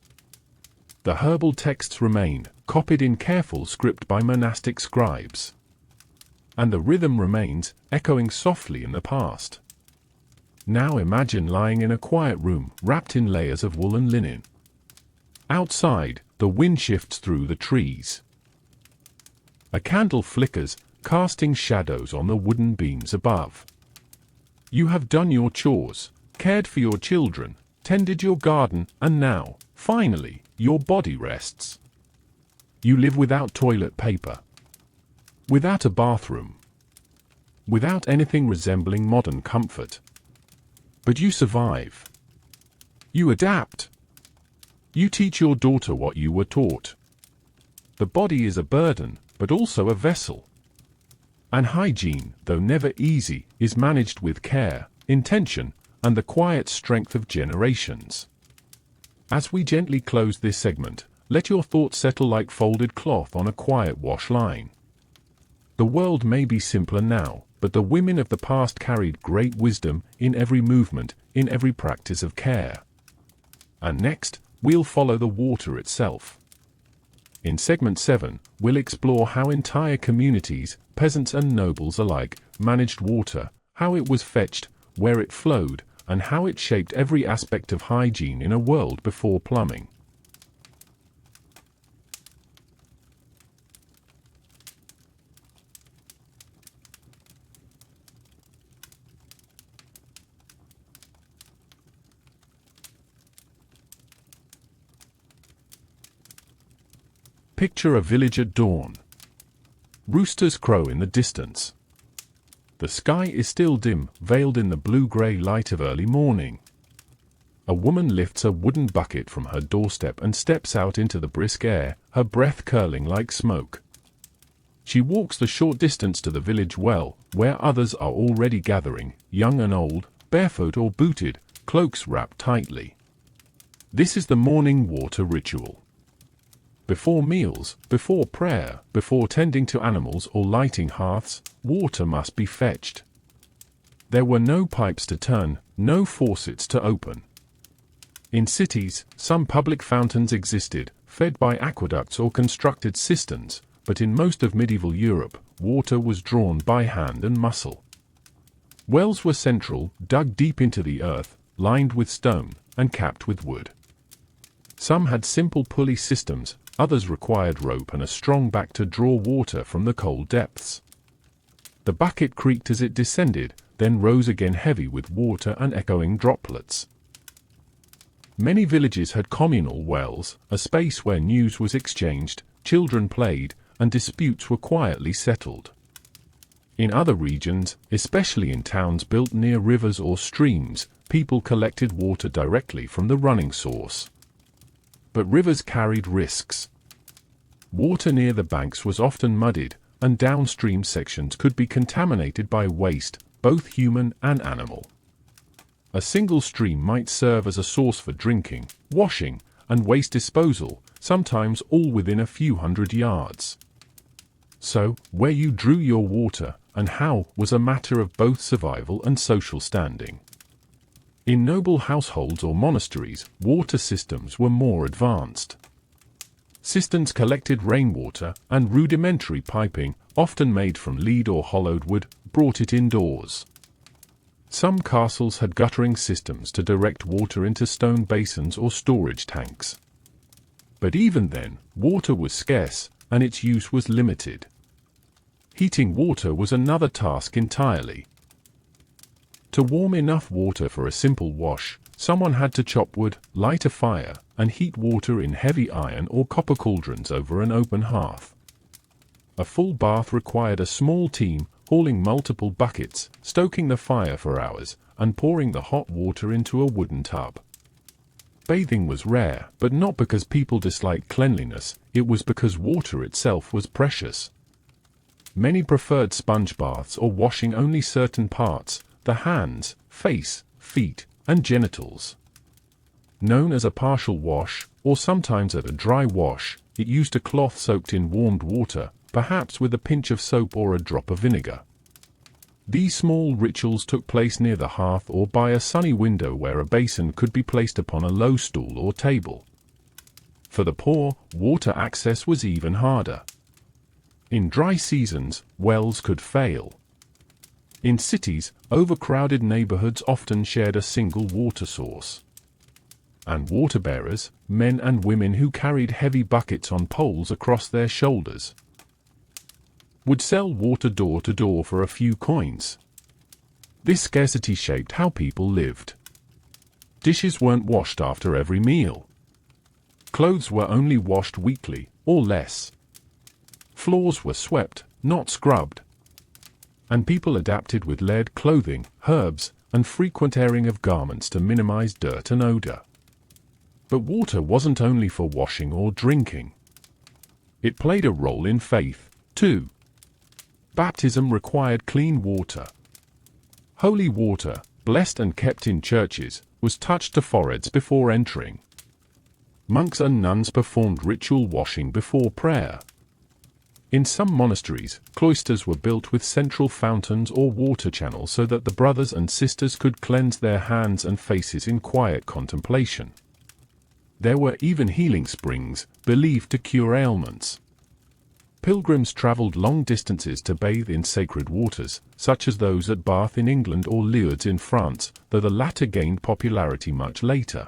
The herbal texts remain, copied in careful script by monastic scribes. And the rhythm remains, echoing softly in the past. Now imagine lying in a quiet room, wrapped in layers of wool and linen. Outside, the wind shifts through the trees. A candle flickers, casting shadows on the wooden beams above. You have done your chores, cared for your children, tended your garden, and now, finally, your body rests. You live without toilet paper, without a bathroom, without anything resembling modern comfort. But you survive. You adapt. You teach your daughter what you were taught. The body is a burden, but also a vessel. And hygiene, though never easy, is managed with care, intention, and the quiet strength of generations. As we gently close this segment, let your thoughts settle like folded cloth on a quiet wash line. The world may be simpler now, but the women of the past carried great wisdom in every movement, in every practice of care. And next, we'll follow the water itself. In segment 7, we'll explore how entire communities, peasants and nobles alike, managed water, how it was fetched, where it flowed, and how it shaped every aspect of hygiene in a world before plumbing. Picture a village at dawn. Roosters crow in the distance. The sky is still dim, veiled in the blue-grey light of early morning. A woman lifts a wooden bucket from her doorstep and steps out into the brisk air, her breath curling like smoke. She walks the short distance to the village well, where others are already gathering, young and old, barefoot or booted, cloaks wrapped tightly. This is the morning water ritual. Before meals, before prayer, before tending to animals or lighting hearths, water must be fetched. There were no pipes to turn, no faucets to open. In cities, some public fountains existed, fed by aqueducts or constructed cisterns, but in most of medieval Europe, water was drawn by hand and muscle. Wells were central, dug deep into the earth, lined with stone, and capped with wood. Some had simple pulley systems, others required rope and a strong back to draw water from the cold depths. The bucket creaked as it descended, then rose again heavy with water and echoing droplets. Many villages had communal wells, a space where news was exchanged, children played, and disputes were quietly settled. In other regions, especially in towns built near rivers or streams, people collected water directly from the running source. But rivers carried risks. Water near the banks was often muddied, and downstream sections could be contaminated by waste, both human and animal. A single stream might serve as a source for drinking, washing, and waste disposal, sometimes all within a few hundred yards. So, where you drew your water, and how, was a matter of both survival and social standing. In noble households or monasteries, water systems were more advanced. Cisterns collected rainwater, and rudimentary piping, often made from lead or hollowed wood, brought it indoors. Some castles had guttering systems to direct water into stone basins or storage tanks. But even then, water was scarce, and its use was limited. Heating water was another task entirely. To warm enough water for a simple wash, someone had to chop wood, light a fire, and heat water in heavy iron or copper cauldrons over an open hearth. A full bath required a small team, hauling multiple buckets, stoking the fire for hours, and pouring the hot water into a wooden tub. Bathing was rare, but not because people disliked cleanliness, it was because water itself was precious. Many preferred sponge baths or washing only certain parts, the hands, face, feet, and genitals. Known as a partial wash, or sometimes as a dry wash, it used a cloth soaked in warmed water, perhaps with a pinch of soap or a drop of vinegar. These small rituals took place near the hearth or by a sunny window where a basin could be placed upon a low stool or table. For the poor, water access was even harder. In dry seasons, wells could fail. In cities, overcrowded neighborhoods often shared a single water source. And water bearers, men and women who carried heavy buckets on poles across their shoulders, would sell water door to door for a few coins. This scarcity shaped how people lived. Dishes weren't washed after every meal. Clothes were only washed weekly, or less. Floors were swept, not scrubbed. And people adapted with layered clothing, herbs, and frequent airing of garments to minimize dirt and odor. But water wasn't only for washing or drinking. It played a role in faith, too. Baptism required clean water. Holy water, blessed and kept in churches, was touched to foreheads before entering. Monks and nuns performed ritual washing before prayer. In some monasteries, cloisters were built with central fountains or water channels so that the brothers and sisters could cleanse their hands and faces in quiet contemplation. There were even healing springs, believed to cure ailments. Pilgrims traveled long distances to bathe in sacred waters, such as those at Bath in England or Lourdes in France, though the latter gained popularity much later.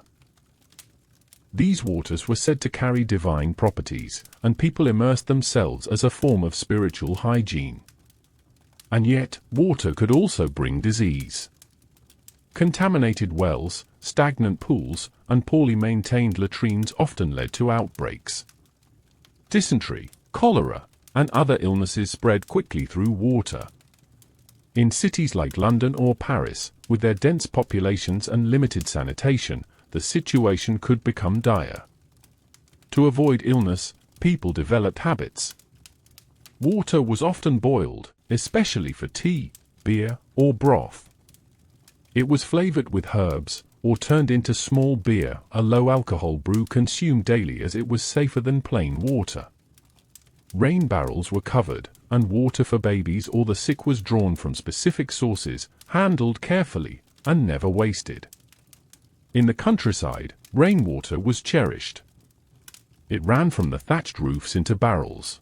These waters were said to carry divine properties, and people immersed themselves as a form of spiritual hygiene. And yet, water could also bring disease. Contaminated wells, stagnant pools, and poorly maintained latrines often led to outbreaks. Dysentery, cholera, and other illnesses spread quickly through water. In cities like London or Paris, with their dense populations and limited sanitation, the situation could become dire. To avoid illness, people developed habits. Water was often boiled, especially for tea, beer, or broth. It was flavored with herbs, or turned into small beer, a low-alcohol brew consumed daily as it was safer than plain water. Rain barrels were covered, and water for babies or the sick was drawn from specific sources, handled carefully, and never wasted. In the countryside, rainwater was cherished. It ran from the thatched roofs into barrels.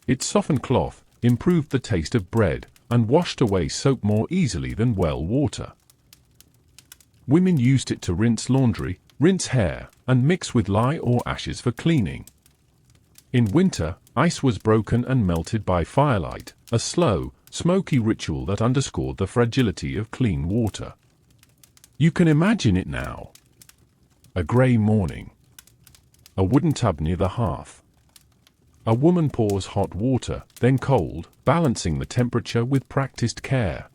It softened cloth, improved the taste of bread, and washed away soap more easily than well water. Women used it to rinse laundry, rinse hair, and mix with lye or ashes for cleaning. In winter, ice was broken and melted by firelight, a slow, smoky ritual that underscored the fragility of clean water. You can imagine it now. A grey morning. A wooden tub near the hearth. A woman pours hot water, then cold, balancing the temperature with practiced care.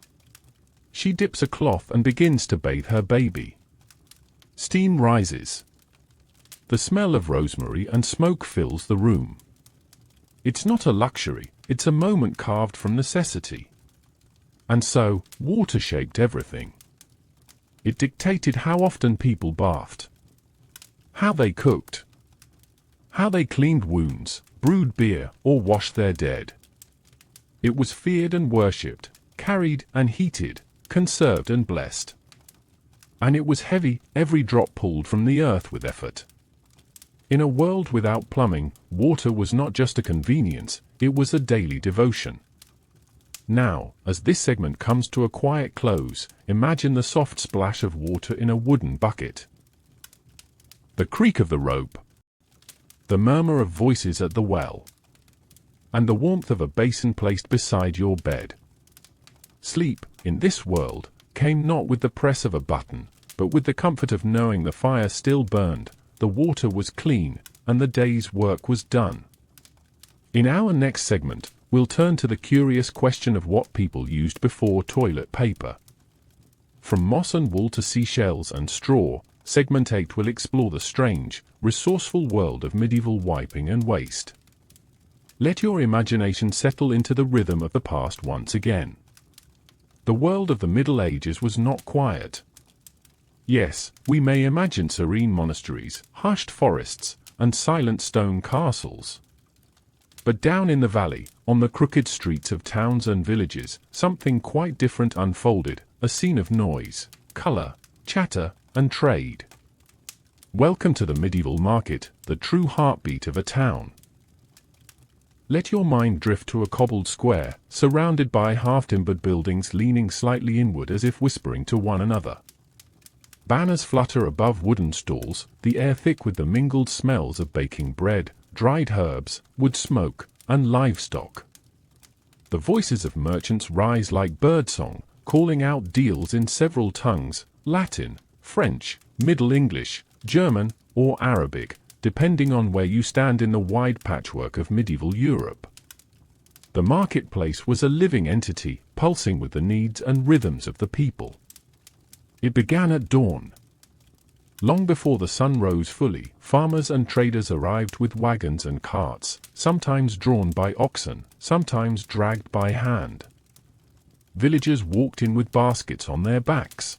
She dips a cloth and begins to bathe her baby. Steam rises. The smell of rosemary and smoke fills the room. It's not a luxury, it's a moment carved from necessity. And so, water shaped everything. It dictated how often people bathed, how they cooked, how they cleaned wounds, brewed beer, or washed their dead. It was feared and worshipped, carried and heated, conserved and blessed. And it was heavy, every drop pulled from the earth with effort. In a world without plumbing, water was not just a convenience, it was a daily devotion. Now, as this segment comes to a quiet close, imagine the soft splash of water in a wooden bucket. The creak of the rope. The murmur of voices at the well. And the warmth of a basin placed beside your bed. Sleep, in this world, came not with the press of a button, but with the comfort of knowing the fire still burned, the water was clean, and the day's work was done. In our next segment, we'll turn to the curious question of what people used before toilet paper. From moss and wool to seashells and straw, segment 8 will explore the strange, resourceful world of medieval wiping and waste. Let your imagination settle into the rhythm of the past once again. The world of the Middle Ages was not quiet. Yes, we may imagine serene monasteries, hushed forests, and silent stone castles. But down in the valley, on the crooked streets of towns and villages, something quite different unfolded, a scene of noise, color, chatter, and trade. Welcome to the medieval market, the true heartbeat of a town. Let your mind drift to a cobbled square, surrounded by half-timbered buildings leaning slightly inward as if whispering to one another. Banners flutter above wooden stalls, the air thick with the mingled smells of baking bread, dried herbs, wood smoke, and livestock. The voices of merchants rise like birdsong, calling out deals in several tongues, Latin, French, Middle English, German, or Arabic, depending on where you stand in the wide patchwork of medieval Europe. The marketplace was a living entity, pulsing with the needs and rhythms of the people. It began at dawn. Long before the sun rose fully, farmers and traders arrived with wagons and carts, sometimes drawn by oxen, sometimes dragged by hand. Villagers walked in with baskets on their backs.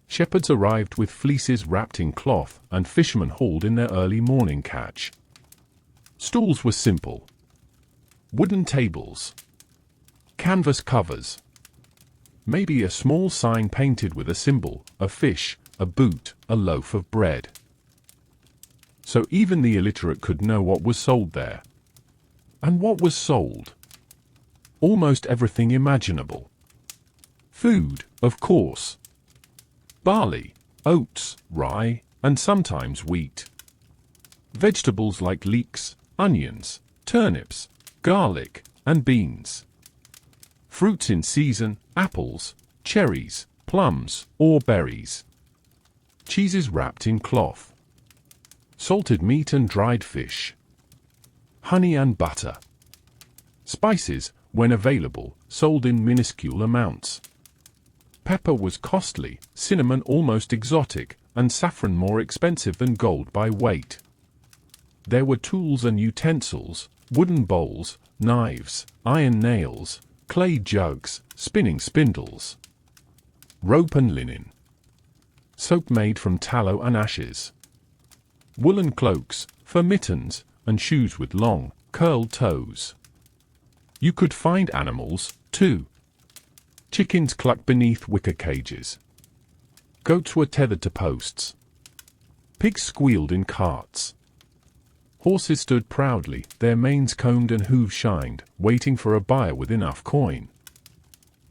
Shepherds arrived with fleeces wrapped in cloth, and fishermen hauled in their early morning catch. Stalls were simple. Wooden tables. Canvas covers. Maybe a small sign painted with a symbol, a fish, a boot, a loaf of bread. So even the illiterate could know what was sold there. And what was sold? Almost everything imaginable. Food, of course. Barley, oats, rye, and sometimes wheat. Vegetables like leeks, onions, turnips, garlic, and beans. Fruits in season, apples, cherries, plums, or berries. Cheeses wrapped in cloth. Salted meat and dried fish. Honey and butter. Spices, when available, sold in minuscule amounts. Pepper was costly, cinnamon almost exotic, and saffron more expensive than gold by weight. There were tools and utensils, wooden bowls, knives, iron nails, clay jugs, spinning spindles. Rope and linen. Soap made from tallow and ashes. Woolen cloaks, fur mittens, and shoes with long, curled toes. You could find animals, too. Chickens clucked beneath wicker cages. Goats were tethered to posts. Pigs squealed in carts. Horses stood proudly, their manes combed and hooves shined, waiting for a buyer with enough coin.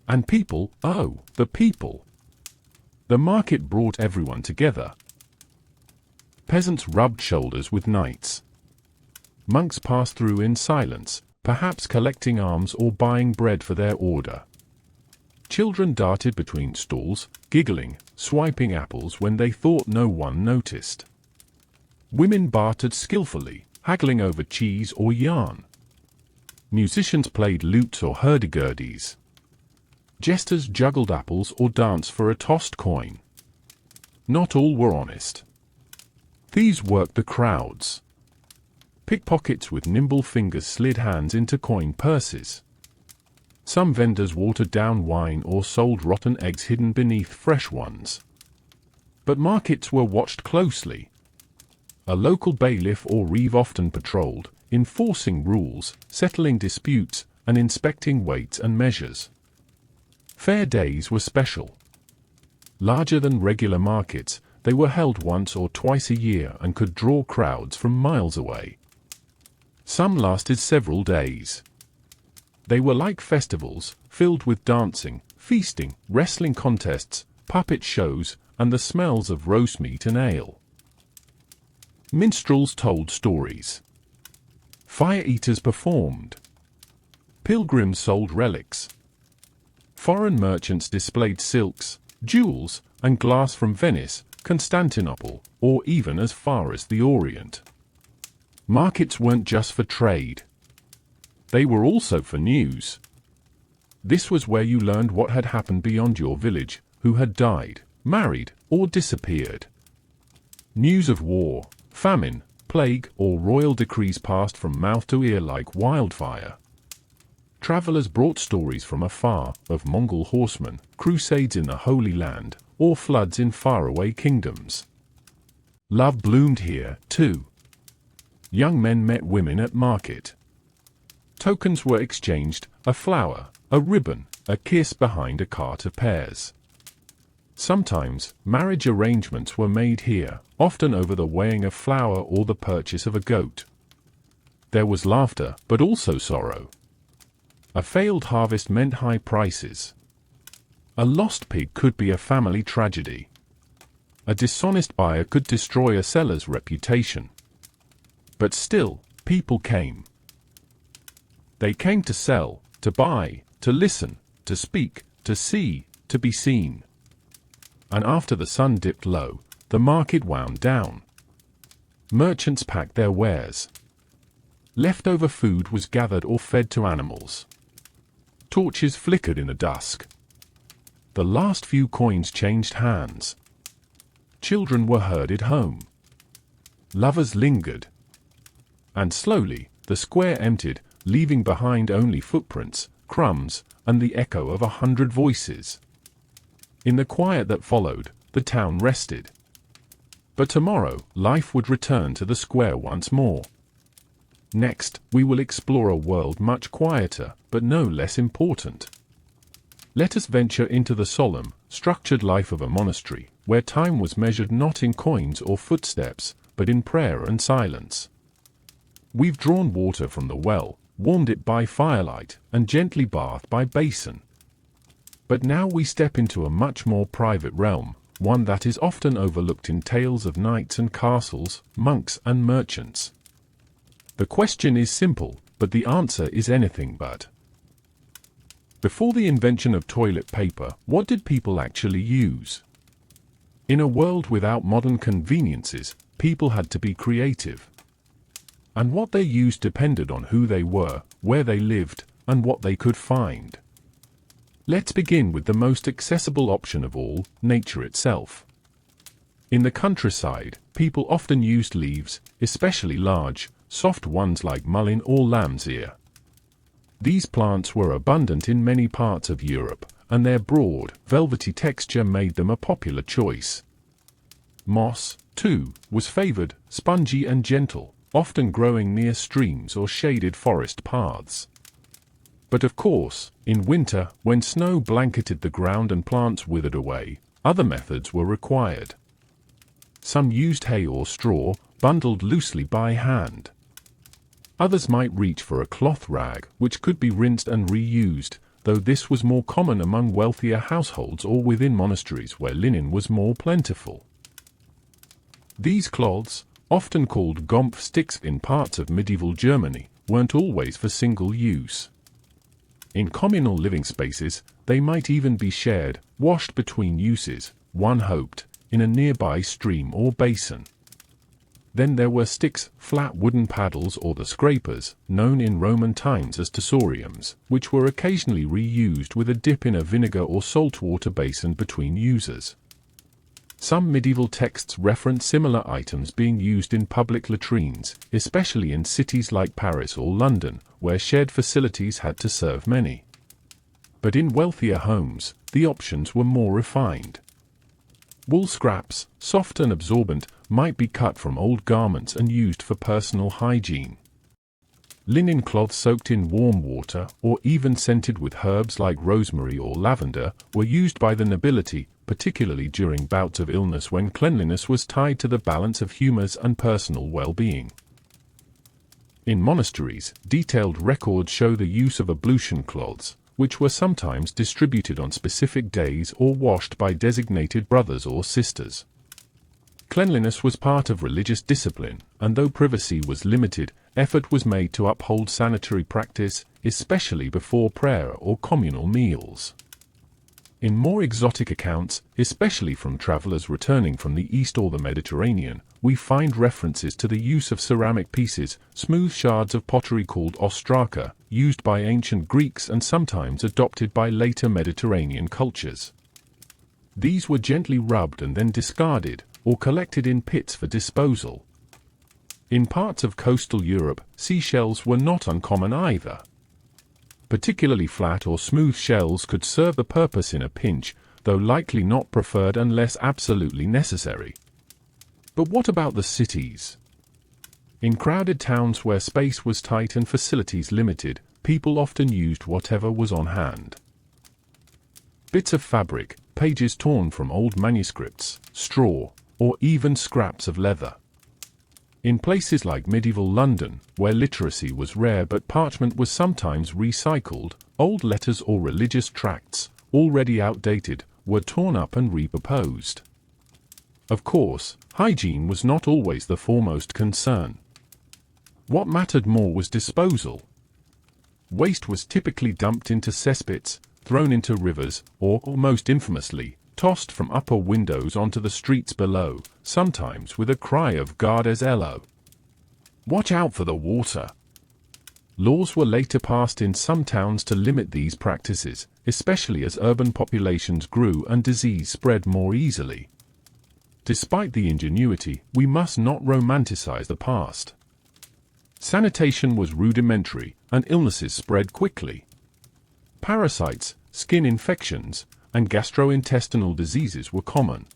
And people, oh, the people! The market brought everyone together. Peasants rubbed shoulders with knights. Monks passed through in silence, perhaps collecting alms or buying bread for their order. Children darted between stalls, giggling, swiping apples when they thought no one noticed. Women bartered skillfully, haggling over cheese or yarn. Musicians played lutes or hurdy-gurdies. Jesters juggled apples or danced for a tossed coin. Not all were honest. Thieves worked the crowds. Pickpockets with nimble fingers slid hands into coin purses. Some vendors watered down wine or sold rotten eggs hidden beneath fresh ones. But markets were watched closely. A local bailiff or reeve often patrolled, enforcing rules, settling disputes, and inspecting weights and measures. Fair days were special. Larger than regular markets, they were held once or twice a year and could draw crowds from miles away. Some lasted several days. They were like festivals, filled with dancing, feasting, wrestling contests, puppet shows, and the smells of roast meat and ale. Minstrels told stories. Fire-eaters performed. Pilgrims sold relics. Foreign merchants displayed silks, jewels, and glass from Venice, Constantinople, or even as far as the Orient. Markets weren't just for trade. They were also for news. This was where you learned what had happened beyond your village, who had died, married, or disappeared. News of war, famine, plague, or royal decrees passed from mouth to ear like wildfire. Travelers brought stories from afar of Mongol horsemen, crusades in the Holy Land, or floods in faraway kingdoms. Love bloomed here, too. Young men met women at market. Tokens were exchanged, a flower, a ribbon, a kiss behind a cart of pears. Sometimes, marriage arrangements were made here, often over the weighing of flour or the purchase of a goat. There was laughter, but also sorrow. A failed harvest meant high prices. A lost pig could be a family tragedy. A dishonest buyer could destroy a seller's reputation. But still, people came. They came to sell, to buy, to listen, to speak, to see, to be seen. And after the sun dipped low, the market wound down. Merchants packed their wares. Leftover food was gathered or fed to animals. Torches flickered in the dusk. The last few coins changed hands. Children were herded home. Lovers lingered. And slowly, the square emptied, leaving behind only footprints, crumbs, and the echo of 100 voices. In the quiet that followed, the town rested. But tomorrow, life would return to the square once more. Next, we will explore a world much quieter, but no less important. Let us venture into the solemn, structured life of a monastery, where time was measured not in coins or footsteps, but in prayer and silence. We've drawn water from the well, warmed it by firelight, and gently bathed by basin. But now we step into a much more private realm, one that is often overlooked in tales of knights and castles, monks and merchants. The question is simple, but the answer is anything but. Before the invention of toilet paper, what did people actually use? In a world without modern conveniences, people had to be creative. And what they used depended on who they were, where they lived, and what they could find. Let's begin with the most accessible option of all, nature itself. In the countryside, people often used leaves, especially large, soft ones like mullein or lamb's ear. These plants were abundant in many parts of Europe, and their broad, velvety texture made them a popular choice. Moss, too, was favored, spongy and gentle, often growing near streams or shaded forest paths. But of course, in winter, when snow blanketed the ground and plants withered away, other methods were required. Some used hay or straw, bundled loosely by hand. Others might reach for a cloth rag, which could be rinsed and reused, though this was more common among wealthier households or within monasteries where linen was more plentiful. These cloths, often called Gomp sticks in parts of medieval Germany, weren't always for single use. In communal living spaces, they might even be shared, washed between uses, one hoped, in a nearby stream or basin. Then there were sticks, flat wooden paddles or the scrapers, known in Roman times as tessoriums, which were occasionally reused with a dip in a vinegar or saltwater basin between uses. Some medieval texts reference similar items being used in public latrines, especially in cities like Paris or London, where shared facilities had to serve many. But in wealthier homes, the options were more refined. Wool scraps, soft and absorbent, might be cut from old garments and used for personal hygiene. Linen cloths soaked in warm water, or even scented with herbs like rosemary or lavender, were used by the nobility, particularly during bouts of illness when cleanliness was tied to the balance of humors and personal well-being. In monasteries, detailed records show the use of ablution cloths, which were sometimes distributed on specific days or washed by designated brothers or sisters. Cleanliness was part of religious discipline, and though privacy was limited, effort was made to uphold sanitary practice, especially before prayer or communal meals. In more exotic accounts, especially from travelers returning from the East or the Mediterranean, we find references to the use of ceramic pieces, smooth shards of pottery called ostraka, used by ancient Greeks and sometimes adopted by later Mediterranean cultures. These were gently rubbed and then discarded, or collected in pits for disposal. In parts of coastal Europe, seashells were not uncommon either. Particularly flat or smooth shells could serve the purpose in a pinch, though likely not preferred unless absolutely necessary. But what about the cities? In crowded towns where space was tight and facilities limited, people often used whatever was on hand. Bits of fabric, pages torn from old manuscripts, straw, or even scraps of leather. In places like medieval London, where literacy was rare but parchment was sometimes recycled, old letters or religious tracts, already outdated, were torn up and repurposed. Of course, hygiene was not always the foremost concern. What mattered more was disposal. Waste was typically dumped into cesspits, thrown into rivers, or, most infamously, tossed from upper windows onto the streets below, sometimes with a cry of "Gardes Elo!" Watch out for the water! Laws were later passed in some towns to limit these practices, especially as urban populations grew and disease spread more easily. Despite the ingenuity, we must not romanticize the past. Sanitation was rudimentary, and illnesses spread quickly. Parasites, skin infections, and gastrointestinal diseases were common.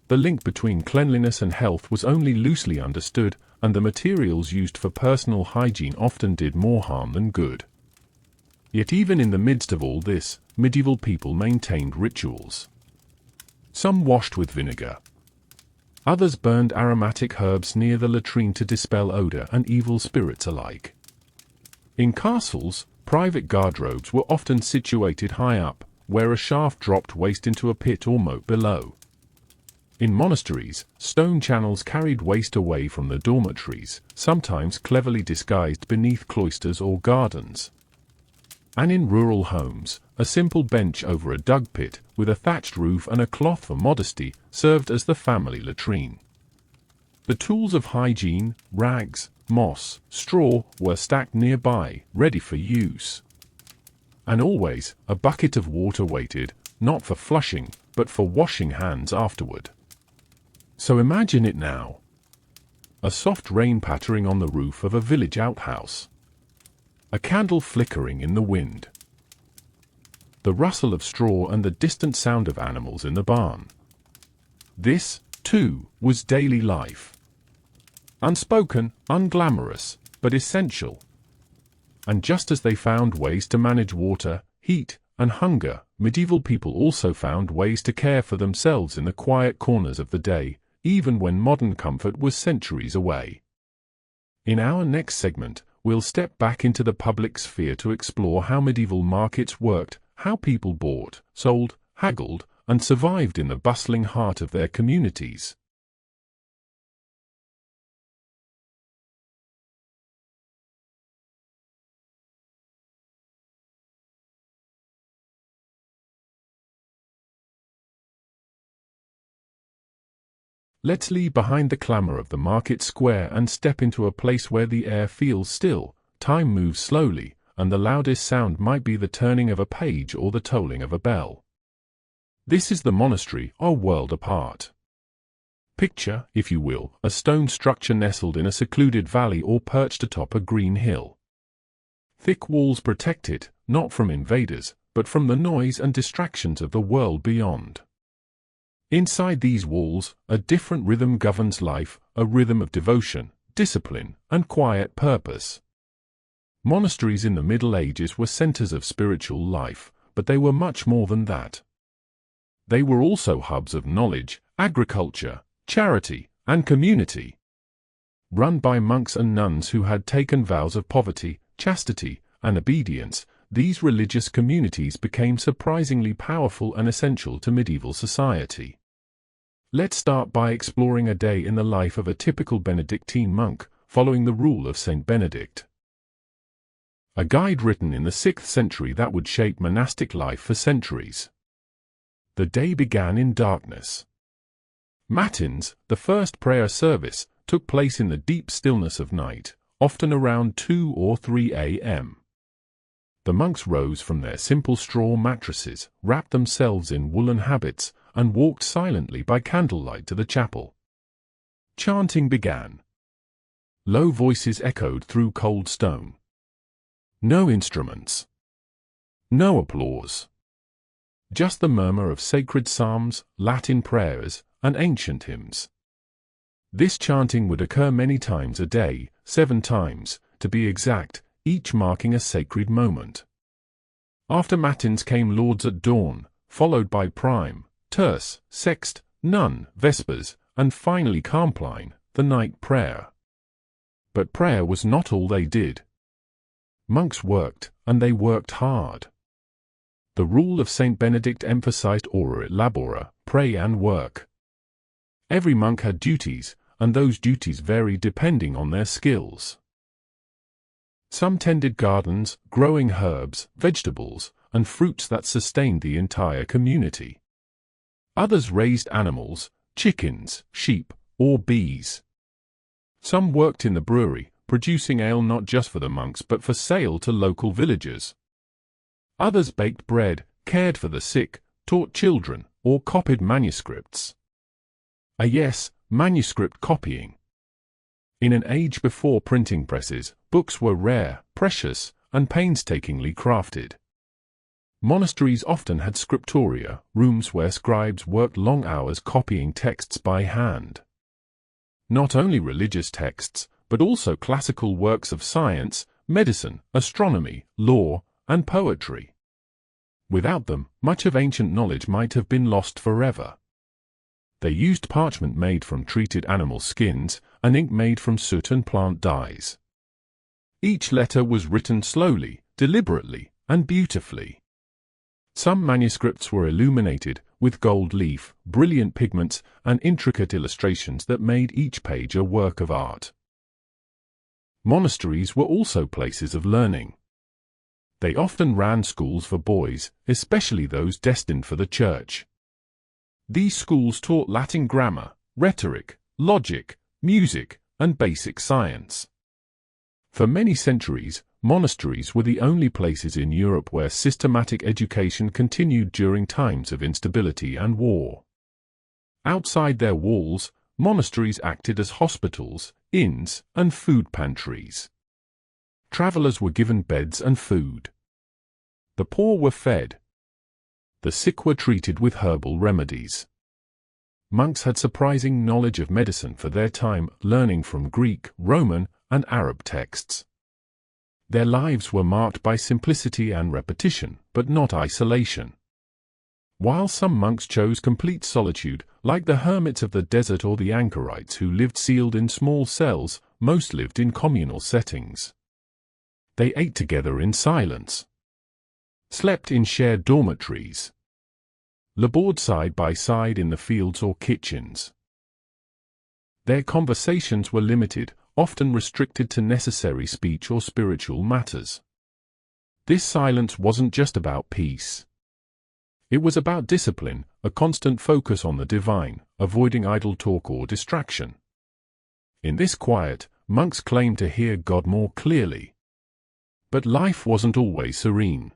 The link between cleanliness and health was only loosely understood, and the materials used for personal hygiene often did more harm than good. Yet even in the midst of all this, medieval people maintained rituals. Some washed with vinegar. Others burned aromatic herbs near the latrine to dispel odor and evil spirits alike. In castles, private guardrobes were often situated high up, where a shaft dropped waste into a pit or moat below. In monasteries, stone channels carried waste away from the dormitories, sometimes cleverly disguised beneath cloisters or gardens. And in rural homes, a simple bench over a dug pit, with a thatched roof and a cloth for modesty, served as the family latrine. The tools of hygiene, rags, moss, straw, were stacked nearby, ready for use. And always, a bucket of water waited, not for flushing, but for washing hands afterward. So imagine it now. A soft rain pattering on the roof of a village outhouse. A candle flickering in the wind. The rustle of straw and the distant sound of animals in the barn. This, too, was daily life. Unspoken, unglamorous, but essential. And just as they found ways to manage water, heat, and hunger, medieval people also found ways to care for themselves in the quiet corners of the day, even when modern comfort was centuries away. In our next segment, we'll step back into the public sphere to explore how medieval markets worked, how people bought, sold, haggled, and survived in the bustling heart of their communities. Let's leave behind the clamor of the market square and step into a place where the air feels still, time moves slowly, and the loudest sound might be the turning of a page or the tolling of a bell. This is the monastery, a world apart. Picture, if you will, a stone structure nestled in a secluded valley or perched atop a green hill. Thick walls protect it, not from invaders, but from the noise and distractions of the world beyond. Inside these walls, a different rhythm governs life, a rhythm of devotion, discipline, and quiet purpose. Monasteries in the Middle Ages were centers of spiritual life, but they were much more than that. They were also hubs of knowledge, agriculture, charity, and community. Run by monks and nuns who had taken vows of poverty, chastity, and obedience, these religious communities became surprisingly powerful and essential to medieval society. Let's start by exploring a day in the life of a typical Benedictine monk, following the rule of Saint Benedict. A guide written in the 6th century that would shape monastic life for centuries. The day began in darkness. Matins, the first prayer service, took place in the deep stillness of night, often around 2 or 3 a.m. The monks rose from their simple straw mattresses, wrapped themselves in woolen habits, and walked silently by candlelight to the chapel. Chanting began. Low voices echoed through cold stone. No instruments. No applause. Just the murmur of sacred psalms, Latin prayers, and ancient hymns. This chanting would occur many times a day, 7 times, to be exact, each marking a sacred moment. After matins came lauds at dawn, followed by prime, terce, sext, none, vespers, and finally compline, the night prayer. But prayer was not all they did. Monks worked, and they worked hard. The rule of Saint Benedict emphasized ora et labora, pray and work. Every monk had duties, and those duties varied depending on their skills. Some tended gardens, growing herbs, vegetables, and fruits that sustained the entire community. Others raised animals, chickens, sheep, or bees. Some worked in the brewery, producing ale not just for the monks but for sale to local villagers. Others baked bread, cared for the sick, taught children, or copied manuscripts. Yes, manuscript copying. In an age before printing presses, books were rare, precious, and painstakingly crafted. Monasteries often had scriptoria, rooms where scribes worked long hours copying texts by hand. Not only religious texts, but also classical works of science, medicine, astronomy, law, and poetry. Without them, much of ancient knowledge might have been lost forever. They used parchment made from treated animal skins, and ink made from soot and plant dyes. Each letter was written slowly, deliberately, and beautifully. Some manuscripts were illuminated, with gold leaf, brilliant pigments, and intricate illustrations that made each page a work of art. Monasteries were also places of learning. They often ran schools for boys, especially those destined for the church. These schools taught Latin grammar, rhetoric, logic, music, and basic science. For many centuries, monasteries were the only places in Europe where systematic education continued during times of instability and war. Outside their walls, monasteries acted as hospitals, inns, and food pantries. Travelers were given beds and food. The poor were fed. The sick were treated with herbal remedies. Monks had surprising knowledge of medicine for their time, learning from Greek, Roman, and Arab texts. Their lives were marked by simplicity and repetition, but not isolation. While some monks chose complete solitude, like the hermits of the desert or the anchorites who lived sealed in small cells, most lived in communal settings. They ate together in silence, slept in shared dormitories, labored side by side in the fields or kitchens. Their conversations were limited, often restricted to necessary speech or spiritual matters. This silence wasn't just about peace. It was about discipline, a constant focus on the divine, avoiding idle talk or distraction. In this quiet, monks claimed to hear God more clearly. But life wasn't always serene.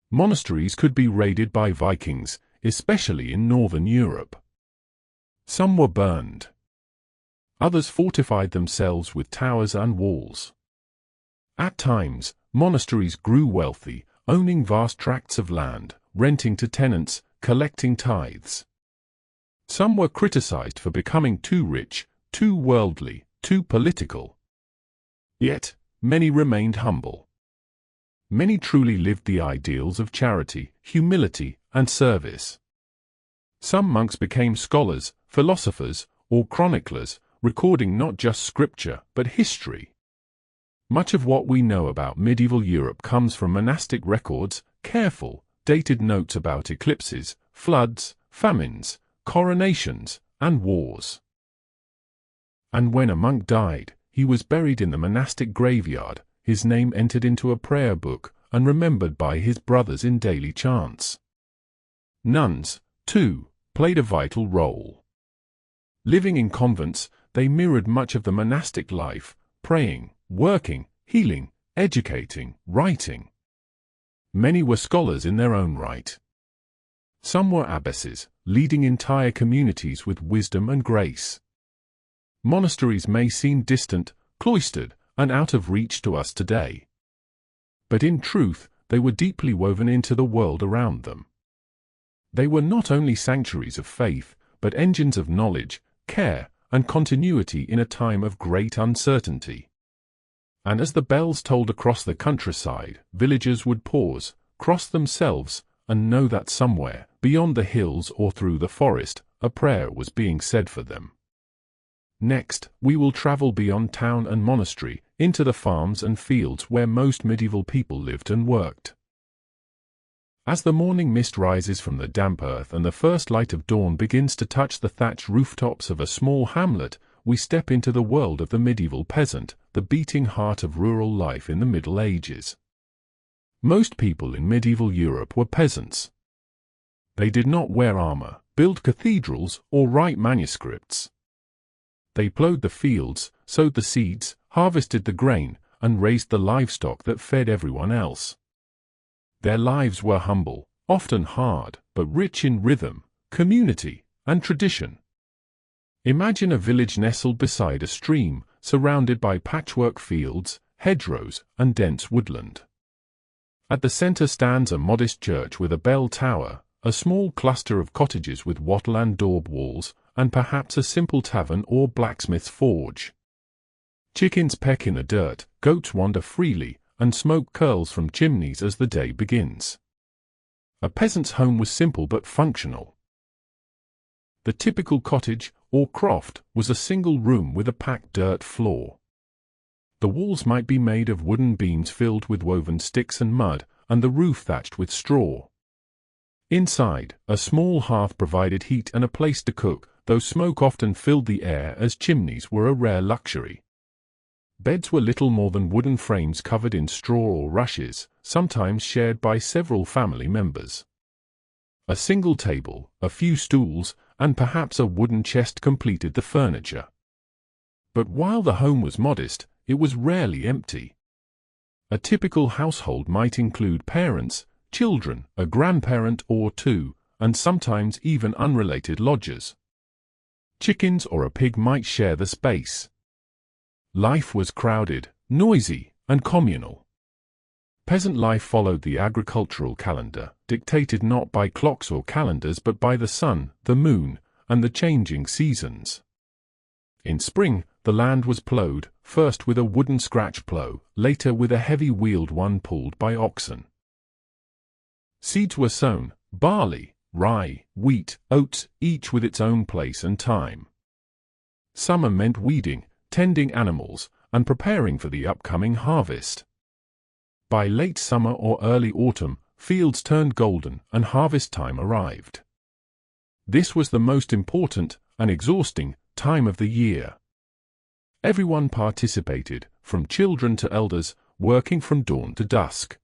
Monasteries could be raided by Vikings, especially in northern Europe. Some were burned. Others fortified themselves with towers and walls. At times, monasteries grew wealthy, owning vast tracts of land, renting to tenants, collecting tithes. Some were criticized for becoming too rich, too worldly, too political. Yet, many remained humble. Many truly lived the ideals of charity, humility, and service. Some monks became scholars, philosophers, or chroniclers, recording not just scripture, but history. Much of what we know about medieval Europe comes from monastic records, careful, dated notes about eclipses, floods, famines, coronations, and wars. And when a monk died, he was buried in the monastic graveyard, his name entered into a prayer book, and remembered by his brothers in daily chants. Nuns, too, played a vital role. Living in convents, they mirrored much of the monastic life, praying, working, healing, educating, writing. Many were scholars in their own right. Some were abbesses, leading entire communities with wisdom and grace. Monasteries may seem distant, cloistered, and out of reach to us today. But in truth, they were deeply woven into the world around them. They were not only sanctuaries of faith, but engines of knowledge, care, and continuity in a time of great uncertainty. And as the bells tolled across the countryside, villagers would pause, cross themselves, and know that somewhere, beyond the hills or through the forest, a prayer was being said for them. Next, we will travel beyond town and monastery, into the farms and fields where most medieval people lived and worked. As the morning mist rises from the damp earth and the first light of dawn begins to touch the thatched rooftops of a small hamlet, we step into the world of the medieval peasant, the beating heart of rural life in the Middle Ages. Most people in medieval Europe were peasants. They did not wear armor, build cathedrals, or write manuscripts. They plowed the fields, sowed the seeds, harvested the grain, and raised the livestock that fed everyone else. Their lives were humble, often hard, but rich in rhythm, community, and tradition. Imagine a village nestled beside a stream, surrounded by patchwork fields, hedgerows, and dense woodland. At the center stands a modest church with a bell tower, a small cluster of cottages with wattle and daub walls, and perhaps a simple tavern or blacksmith's forge. Chickens peck in the dirt, goats wander freely, and smoke curls from chimneys as the day begins. A peasant's home was simple but functional. The typical cottage, or croft, was a single room with a packed dirt floor. The walls might be made of wooden beams filled with woven sticks and mud, and the roof thatched with straw. Inside, a small hearth provided heat and a place to cook, though smoke often filled the air as chimneys were a rare luxury. Beds were little more than wooden frames covered in straw or rushes, sometimes shared by several family members. A single table, a few stools, and perhaps a wooden chest completed the furniture. But while the home was modest, it was rarely empty. A typical household might include parents, children, a grandparent or two, and sometimes even unrelated lodgers. Chickens or a pig might share the space. Life was crowded, noisy, and communal. Peasant life followed the agricultural calendar, dictated not by clocks or calendars but by the sun, the moon, and the changing seasons. In spring, the land was plowed, first with a wooden scratch plow, later with a heavy-wheeled one pulled by oxen. Seeds were sown, barley, rye, wheat, oats, each with its own place and time. Summer meant weeding, tending animals, and preparing for the upcoming harvest. By late summer or early autumn, fields turned golden and harvest time arrived. This was the most important and exhausting time of the year. Everyone participated, from children to elders, working from dawn to dusk.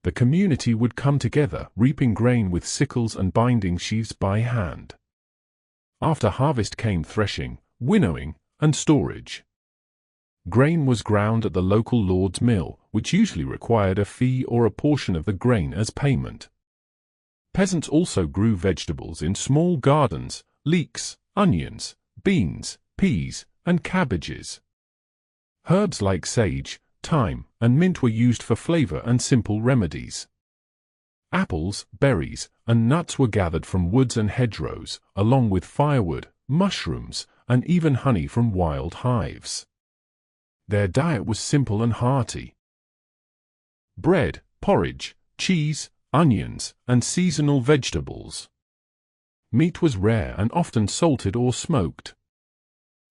The community would come together, reaping grain with sickles and binding sheaves by hand. After harvest came threshing, winnowing, and storage. Grain was ground at the local lord's mill, which usually required a fee or a portion of the grain as payment. Peasants also grew vegetables in small gardens, leeks, onions, beans, peas, and cabbages. Herbs like sage, thyme, and mint were used for flavor and simple remedies. Apples, berries, and nuts were gathered from woods and hedgerows, along with firewood, mushrooms, and even honey from wild hives. Their diet was simple and hearty. Bread, porridge, cheese, onions, and seasonal vegetables. Meat was rare and often salted or smoked.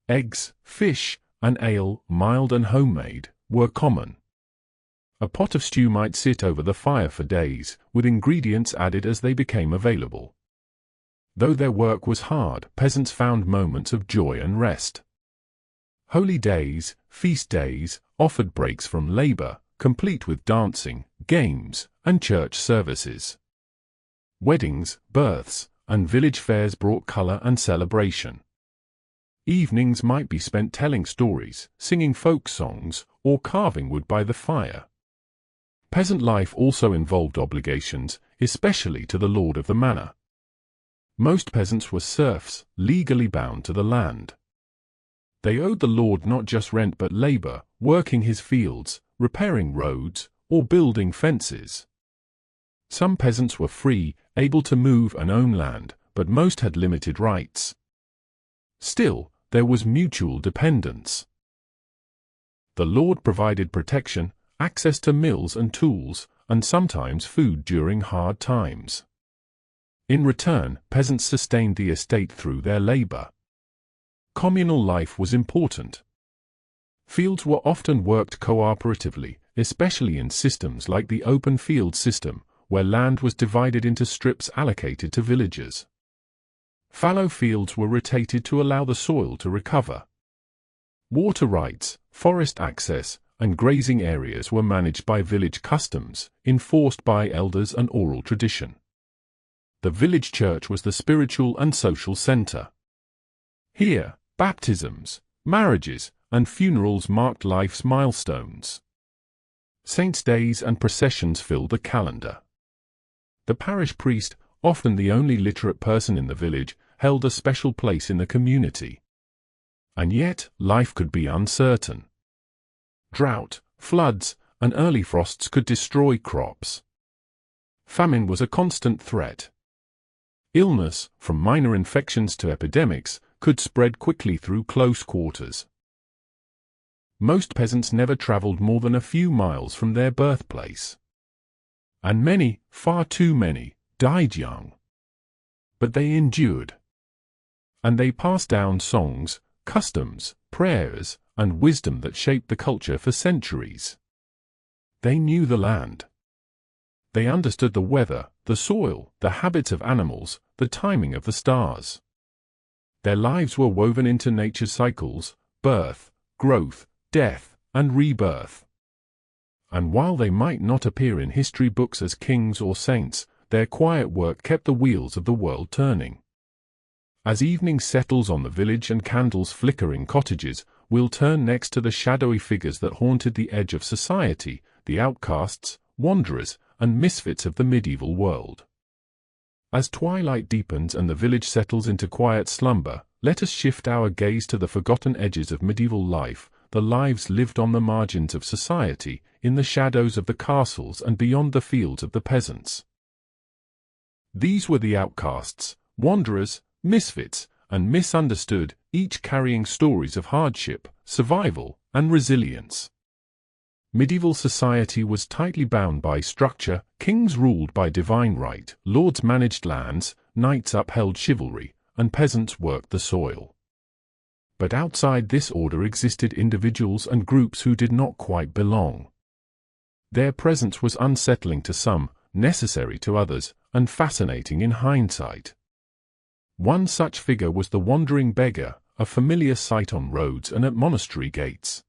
Eggs, fish, and ale, mild and homemade, were common. A pot of stew might sit over the fire for days, with ingredients added as they became available. Though their work was hard, peasants found moments of joy and rest. Holy days, feast days, offered breaks from labor, complete with dancing, games, and church services. Weddings, births, and village fairs brought color and celebration. Evenings might be spent telling stories, singing folk songs, or carving wood by the fire. Peasant life also involved obligations, especially to the lord of the manor. Most peasants were serfs, legally bound to the land. They owed the lord not just rent but labor, working his fields, repairing roads, or building fences. Some peasants were free, able to move and own land, but most had limited rights. Still, there was mutual dependence. The lord provided protection, access to mills and tools, and sometimes food during hard times. In return, peasants sustained the estate through their labor. Communal life was important. Fields were often worked cooperatively, especially in systems like the open field system, where land was divided into strips allocated to villagers. Fallow fields were rotated to allow the soil to recover. Water rights, forest access, and grazing areas were managed by village customs, enforced by elders and oral tradition. The village church was the spiritual and social center. Here, baptisms, marriages, and funerals marked life's milestones. Saints' days and processions filled the calendar. The parish priest, often the only literate person in the village, held a special place in the community. And yet, life could be uncertain. Drought, floods, and early frosts could destroy crops. Famine was a constant threat. Illness, from minor infections to epidemics, could spread quickly through close quarters. Most peasants never traveled more than a few miles from their birthplace. And many, far too many, died young. But they endured. And they passed down songs, customs, prayers, and wisdom that shaped the culture for centuries. They knew the land. They understood the weather, the soil, the habits of animals, the timing of the stars. Their lives were woven into nature's cycles: birth, growth, death, and rebirth. And while they might not appear in history books as kings or saints, their quiet work kept the wheels of the world turning. As evening settles on the village and candles flicker in cottages, we'll turn next to the shadowy figures that haunted the edge of society, the outcasts, wanderers, and misfits of the medieval world. As twilight deepens and the village settles into quiet slumber, let us shift our gaze to the forgotten edges of medieval life, the lives lived on the margins of society, in the shadows of the castles and beyond the fields of the peasants. These were the outcasts, wanderers, misfits, and misunderstood, each carrying stories of hardship, survival, and resilience. Medieval society was tightly bound by structure: kings ruled by divine right, lords managed lands, knights upheld chivalry, and peasants worked the soil. But outside this order existed individuals and groups who did not quite belong. Their presence was unsettling to some, necessary to others, and fascinating in hindsight. One such figure was the wandering beggar, a familiar sight on roads and at monastery gates.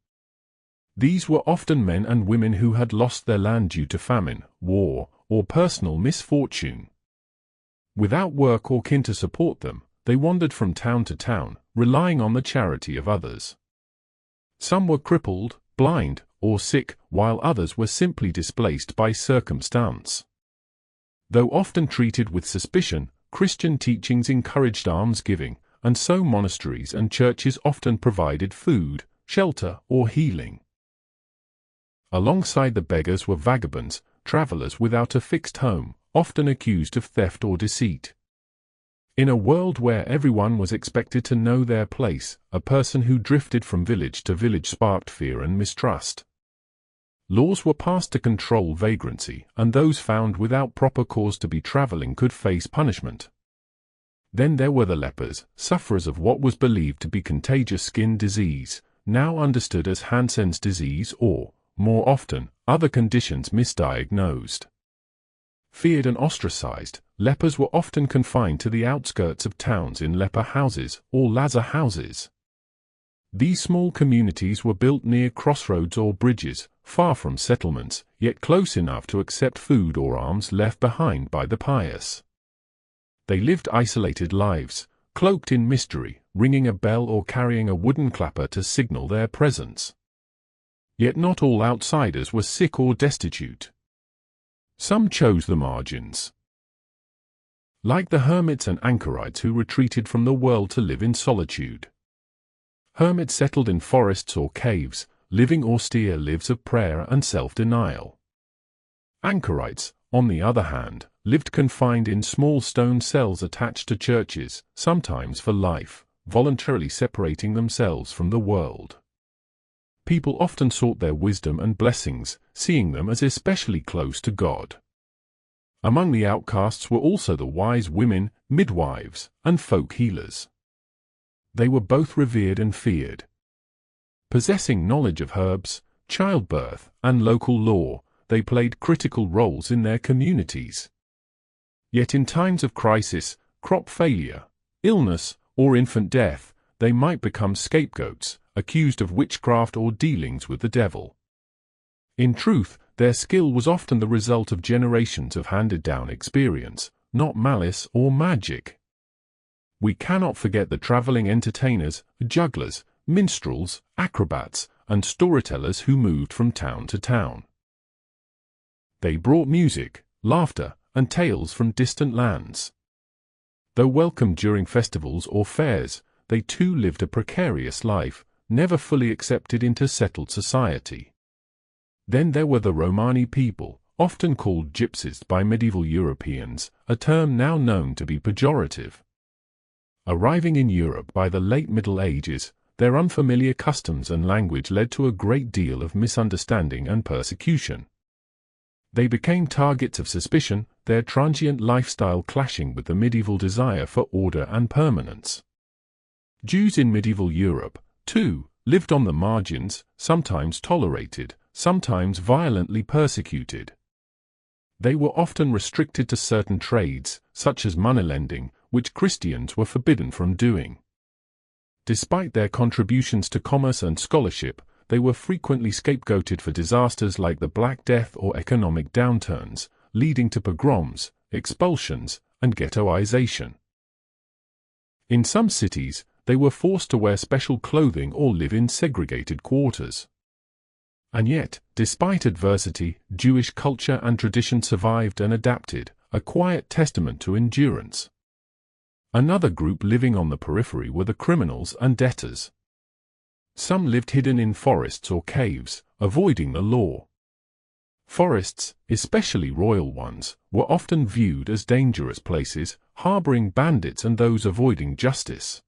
These were often men and women who had lost their land due to famine, war, or personal misfortune. Without work or kin to support them, they wandered from town to town, relying on the charity of others. Some were crippled, blind, or sick, while others were simply displaced by circumstance. Though often treated with suspicion, Christian teachings encouraged almsgiving, and so monasteries and churches often provided food, shelter, or healing. Alongside the beggars were vagabonds, travelers without a fixed home, often accused of theft or deceit. In a world where everyone was expected to know their place, a person who drifted from village to village sparked fear and mistrust. Laws were passed to control vagrancy, and those found without proper cause to be traveling could face punishment. Then there were the lepers, sufferers of what was believed to be contagious skin disease, now understood as Hansen's disease or, more often, other conditions misdiagnosed. Feared and ostracized, lepers were often confined to the outskirts of towns in leper houses or lazar houses. These small communities were built near crossroads or bridges, far from settlements, yet close enough to accept food or alms left behind by the pious. They lived isolated lives, cloaked in mystery, ringing a bell or carrying a wooden clapper to signal their presence. Yet not all outsiders were sick or destitute. Some chose the margins, like the hermits and anchorites who retreated from the world to live in solitude. Hermits settled in forests or caves, living austere lives of prayer and self-denial. Anchorites, on the other hand, lived confined in small stone cells attached to churches, sometimes for life, voluntarily separating themselves from the world. People often sought their wisdom and blessings, seeing them as especially close to God. Among the outcasts were also the wise women, midwives, and folk healers. They were both revered and feared. Possessing knowledge of herbs, childbirth, and local law, they played critical roles in their communities. Yet in times of crisis, crop failure, illness, or infant death, they might become scapegoats, accused of witchcraft or dealings with the devil. In truth, their skill was often the result of generations of handed-down experience, not malice or magic. We cannot forget the traveling entertainers, jugglers, minstrels, acrobats, and storytellers who moved from town to town. They brought music, laughter, and tales from distant lands. Though welcomed during festivals or fairs, they too lived a precarious life, never fully accepted into settled society. Then there were the Romani people, often called gypsies by medieval Europeans, a term now known to be pejorative. Arriving in Europe by the late Middle Ages, their unfamiliar customs and language led to a great deal of misunderstanding and persecution. They became targets of suspicion, their transient lifestyle clashing with the medieval desire for order and permanence. Jews in medieval Europe, too, lived on the margins, sometimes tolerated, sometimes violently persecuted. They were often restricted to certain trades, such as moneylending, which Christians were forbidden from doing. Despite their contributions to commerce and scholarship, they were frequently scapegoated for disasters like the Black Death or economic downturns, leading to pogroms, expulsions, and ghettoization. In some cities, they were forced to wear special clothing or live in segregated quarters. And yet, despite adversity, Jewish culture and tradition survived and adapted, a quiet testament to endurance. Another group living on the periphery were the criminals and debtors. Some lived hidden in forests or caves, avoiding the law. Forests, especially royal ones, were often viewed as dangerous places, harboring bandits and those avoiding justice.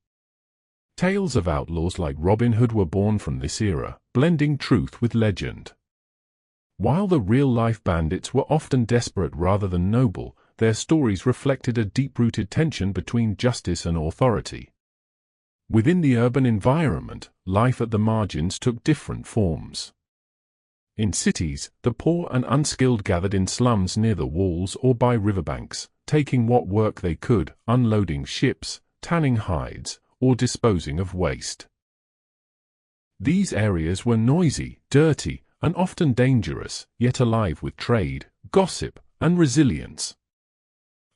Tales of outlaws like Robin Hood were born from this era, blending truth with legend. While the real-life bandits were often desperate rather than noble, their stories reflected a deep-rooted tension between justice and authority. Within the urban environment, life at the margins took different forms. In cities, the poor and unskilled gathered in slums near the walls or by riverbanks, taking what work they could, unloading ships, tanning hides, or disposing of waste. These areas were noisy, dirty, and often dangerous, yet alive with trade, gossip, and resilience.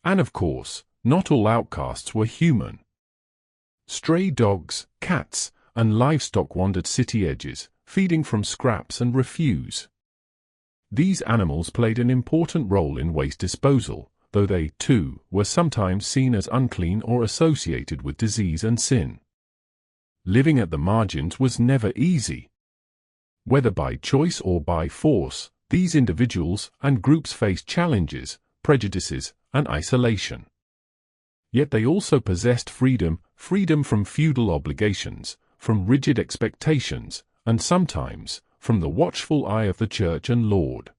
And of course, not all outcasts were human. Stray dogs, cats, and livestock wandered city edges, feeding from scraps and refuse. These animals played an important role in waste disposal, though they, too, were sometimes seen as unclean or associated with disease and sin. Living at the margins was never easy. Whether by choice or by force, these individuals and groups faced challenges, prejudices, and isolation. Yet they also possessed freedom from feudal obligations, from rigid expectations, and sometimes, from the watchful eye of the Church and Lord.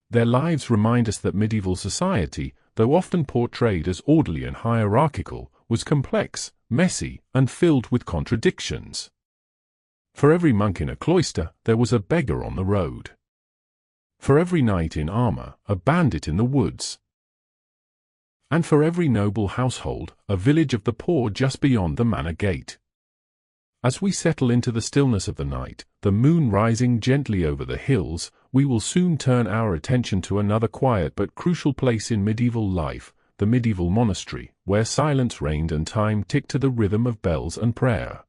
Their lives remind us that medieval society, though often portrayed as orderly and hierarchical, was complex, messy, and filled with contradictions. For every monk in a cloister, there was a beggar on the road. For every knight in armor, a bandit in the woods. And for every noble household, a village of the poor just beyond the manor gate. As we settle into the stillness of the night, the moon rising gently over the hills, we will soon turn our attention to another quiet but crucial place in medieval life, the medieval monastery, where silence reigned and time ticked to the rhythm of bells and prayer.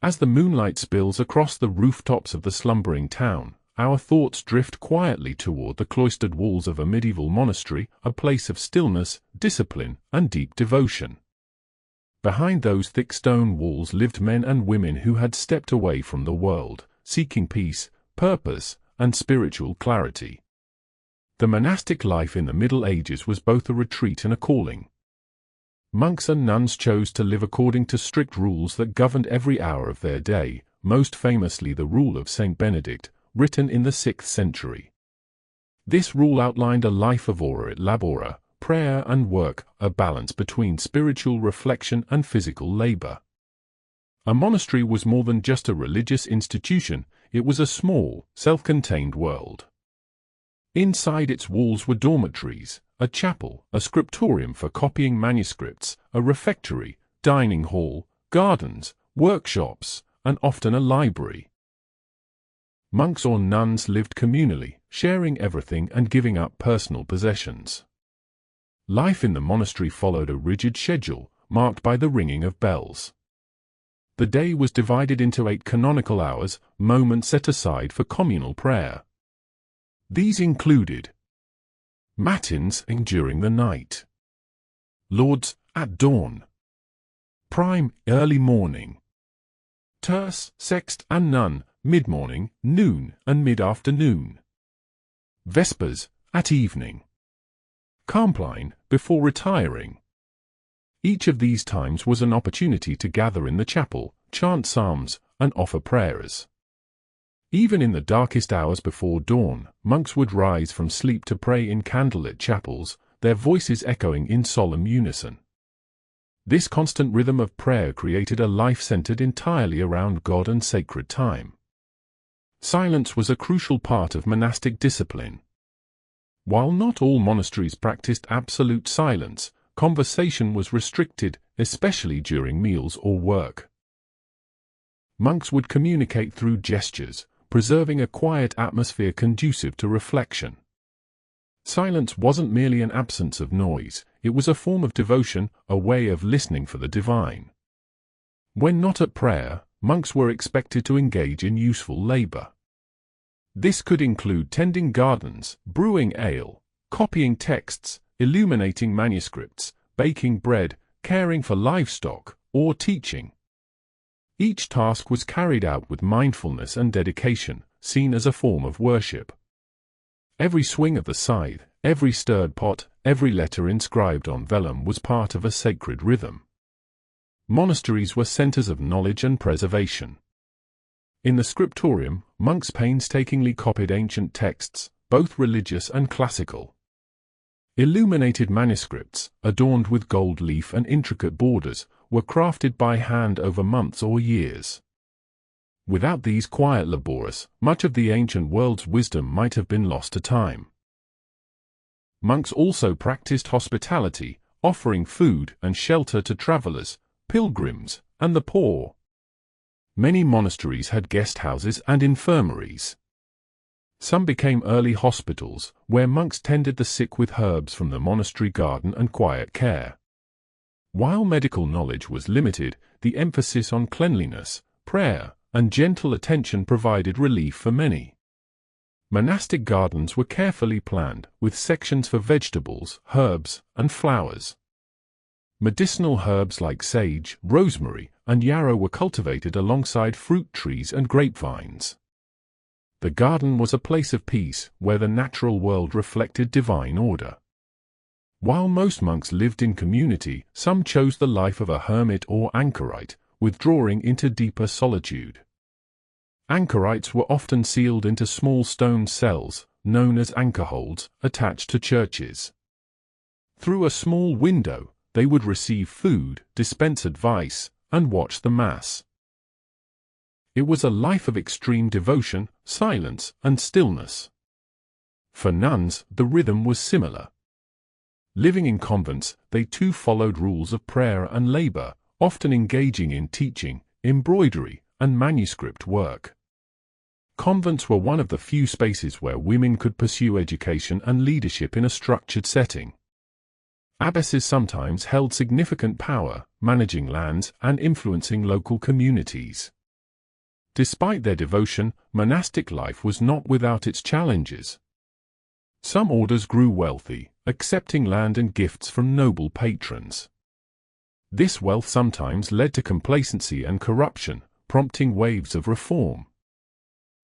As the moonlight spills across the rooftops of the slumbering town, our thoughts drift quietly toward the cloistered walls of a medieval monastery, a place of stillness, discipline, and deep devotion. Behind those thick stone walls lived men and women who had stepped away from the world, seeking peace, purpose, and spiritual clarity. The monastic life in the Middle Ages was both a retreat and a calling. Monks and nuns chose to live according to strict rules that governed every hour of their day, most famously the Rule of Saint Benedict, written in the 6th century. This rule outlined a life of ora et labora, prayer and work, a balance between spiritual reflection and physical labor. A monastery was more than just a religious institution, it was a small, self-contained world. Inside its walls were dormitories, a chapel, a scriptorium for copying manuscripts, a refectory, dining hall, gardens, workshops, and often a library. Monks or nuns lived communally, sharing everything and giving up personal possessions. Life in the monastery followed a rigid schedule, marked by the ringing of bells. The day was divided into 8 canonical hours, moments set aside for communal prayer. These included matins during the night, lauds at dawn, prime early morning, terce, sext and none mid-morning, noon and mid-afternoon, vespers at evening, compline before retiring. Each of these times was an opportunity to gather in the chapel, chant psalms, and offer prayers. Even in the darkest hours before dawn, monks would rise from sleep to pray in candlelit chapels, their voices echoing in solemn unison. This constant rhythm of prayer created a life centered entirely around God and sacred time. Silence was a crucial part of monastic discipline. While not all monasteries practiced absolute silence, conversation was restricted, especially during meals or work. Monks would communicate through gestures, preserving a quiet atmosphere conducive to reflection. Silence wasn't merely an absence of noise, it was a form of devotion, a way of listening for the divine. When not at prayer, monks were expected to engage in useful labor. This could include tending gardens, brewing ale, copying texts, illuminating manuscripts, baking bread, caring for livestock, or teaching. Each task was carried out with mindfulness and dedication, seen as a form of worship. Every swing of the scythe, every stirred pot, every letter inscribed on vellum was part of a sacred rhythm. Monasteries were centers of knowledge and preservation. In the scriptorium, monks painstakingly copied ancient texts, both religious and classical. Illuminated manuscripts, adorned with gold leaf and intricate borders, were crafted by hand over months or years. Without these quiet labours, much of the ancient world's wisdom might have been lost to time. Monks also practiced hospitality, offering food and shelter to travelers, pilgrims, and the poor. Many monasteries had guest houses and infirmaries. Some became early hospitals, where monks tended the sick with herbs from the monastery garden and quiet care. While medical knowledge was limited, the emphasis on cleanliness, prayer, and gentle attention provided relief for many. Monastic gardens were carefully planned, with sections for vegetables, herbs, and flowers. Medicinal herbs like sage, rosemary, and yarrow were cultivated alongside fruit trees and grapevines. The garden was a place of peace, where the natural world reflected divine order. While most monks lived in community, some chose the life of a hermit or anchorite, withdrawing into deeper solitude. Anchorites were often sealed into small stone cells, known as anchorholds, attached to churches. Through a small window, they would receive food, dispense advice, and watch the Mass. It was a life of extreme devotion, silence, and stillness. For nuns, the rhythm was similar. Living in convents, they too followed rules of prayer and labor, often engaging in teaching, embroidery, and manuscript work. Convents were one of the few spaces where women could pursue education and leadership in a structured setting. Abbesses sometimes held significant power, managing lands and influencing local communities. Despite their devotion, monastic life was not without its challenges. Some orders grew wealthy, accepting land and gifts from noble patrons. This wealth sometimes led to complacency and corruption, prompting waves of reform.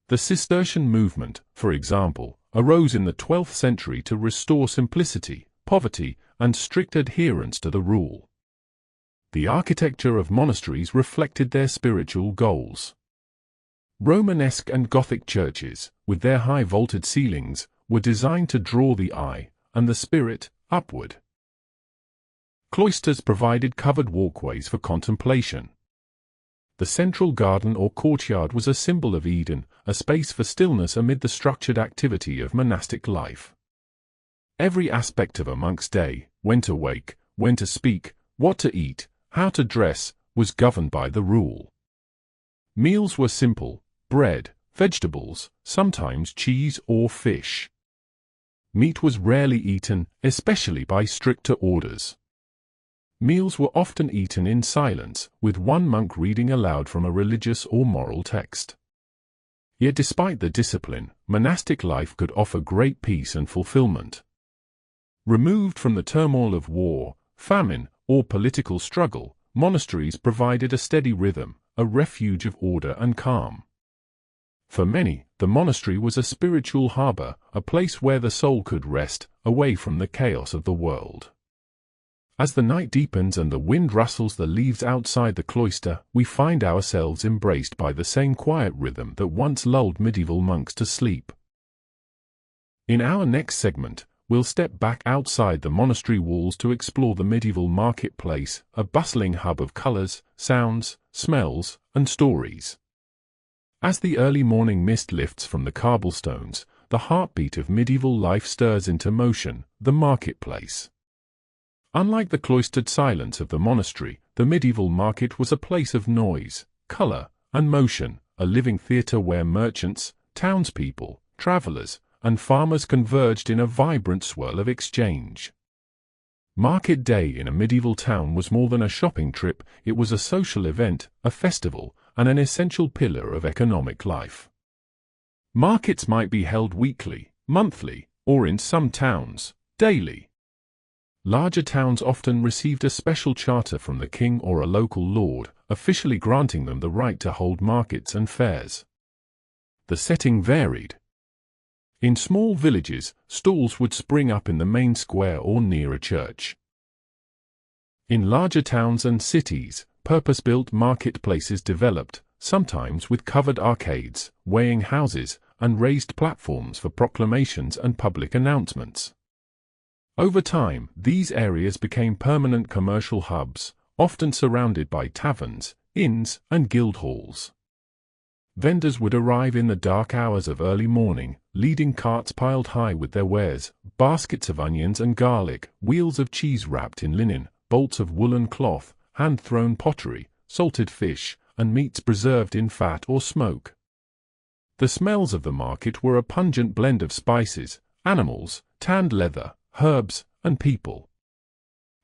The Cistercian movement, for example, arose in the 12th century to restore simplicity, poverty, and strict adherence to the rule. The architecture of monasteries reflected their spiritual goals. Romanesque and Gothic churches, with their high vaulted ceilings, were designed to draw the eye and the spirit upward. Cloisters provided covered walkways for contemplation. The central garden or courtyard was a symbol of Eden, a space for stillness amid the structured activity of monastic life. Every aspect of a monk's day, when to wake, when to speak, what to eat, how to dress, was governed by the rule. Meals were simple: bread, vegetables, sometimes cheese or fish. Meat was rarely eaten, especially by stricter orders. Meals were often eaten in silence, with one monk reading aloud from a religious or moral text. Yet despite the discipline, monastic life could offer great peace and fulfillment. Removed from the turmoil of war, famine, or political struggle, monasteries provided a steady rhythm, a refuge of order and calm. For many, the monastery was a spiritual harbor, a place where the soul could rest, away from the chaos of the world. As the night deepens and the wind rustles the leaves outside the cloister, we find ourselves embraced by the same quiet rhythm that once lulled medieval monks to sleep. In our next segment, we'll step back outside the monastery walls to explore the medieval marketplace, a bustling hub of colors, sounds, smells, and stories. As the early morning mist lifts from the cobblestones, the heartbeat of medieval life stirs into motion, the marketplace. Unlike the cloistered silence of the monastery, the medieval market was a place of noise, color, and motion, a living theater where merchants, townspeople, travelers, and farmers converged in a vibrant swirl of exchange. Market day in a medieval town was more than a shopping trip; it was a social event, a festival, and an essential pillar of economic life. Markets might be held weekly, monthly, or in some towns, daily. Larger towns often received a special charter from the king or a local lord, officially granting them the right to hold markets and fairs. The setting varied. In small villages, stalls would spring up in the main square or near a church. In larger towns and cities, purpose-built marketplaces developed, sometimes with covered arcades, weighing houses, and raised platforms for proclamations and public announcements. Over time, these areas became permanent commercial hubs, often surrounded by taverns, inns, and guild halls. Vendors would arrive in the dark hours of early morning, leading carts piled high with their wares, baskets of onions and garlic, wheels of cheese wrapped in linen, bolts of woolen cloth, hand-thrown pottery, salted fish, and meats preserved in fat or smoke. The smells of the market were a pungent blend of spices, animals, tanned leather, herbs, and people.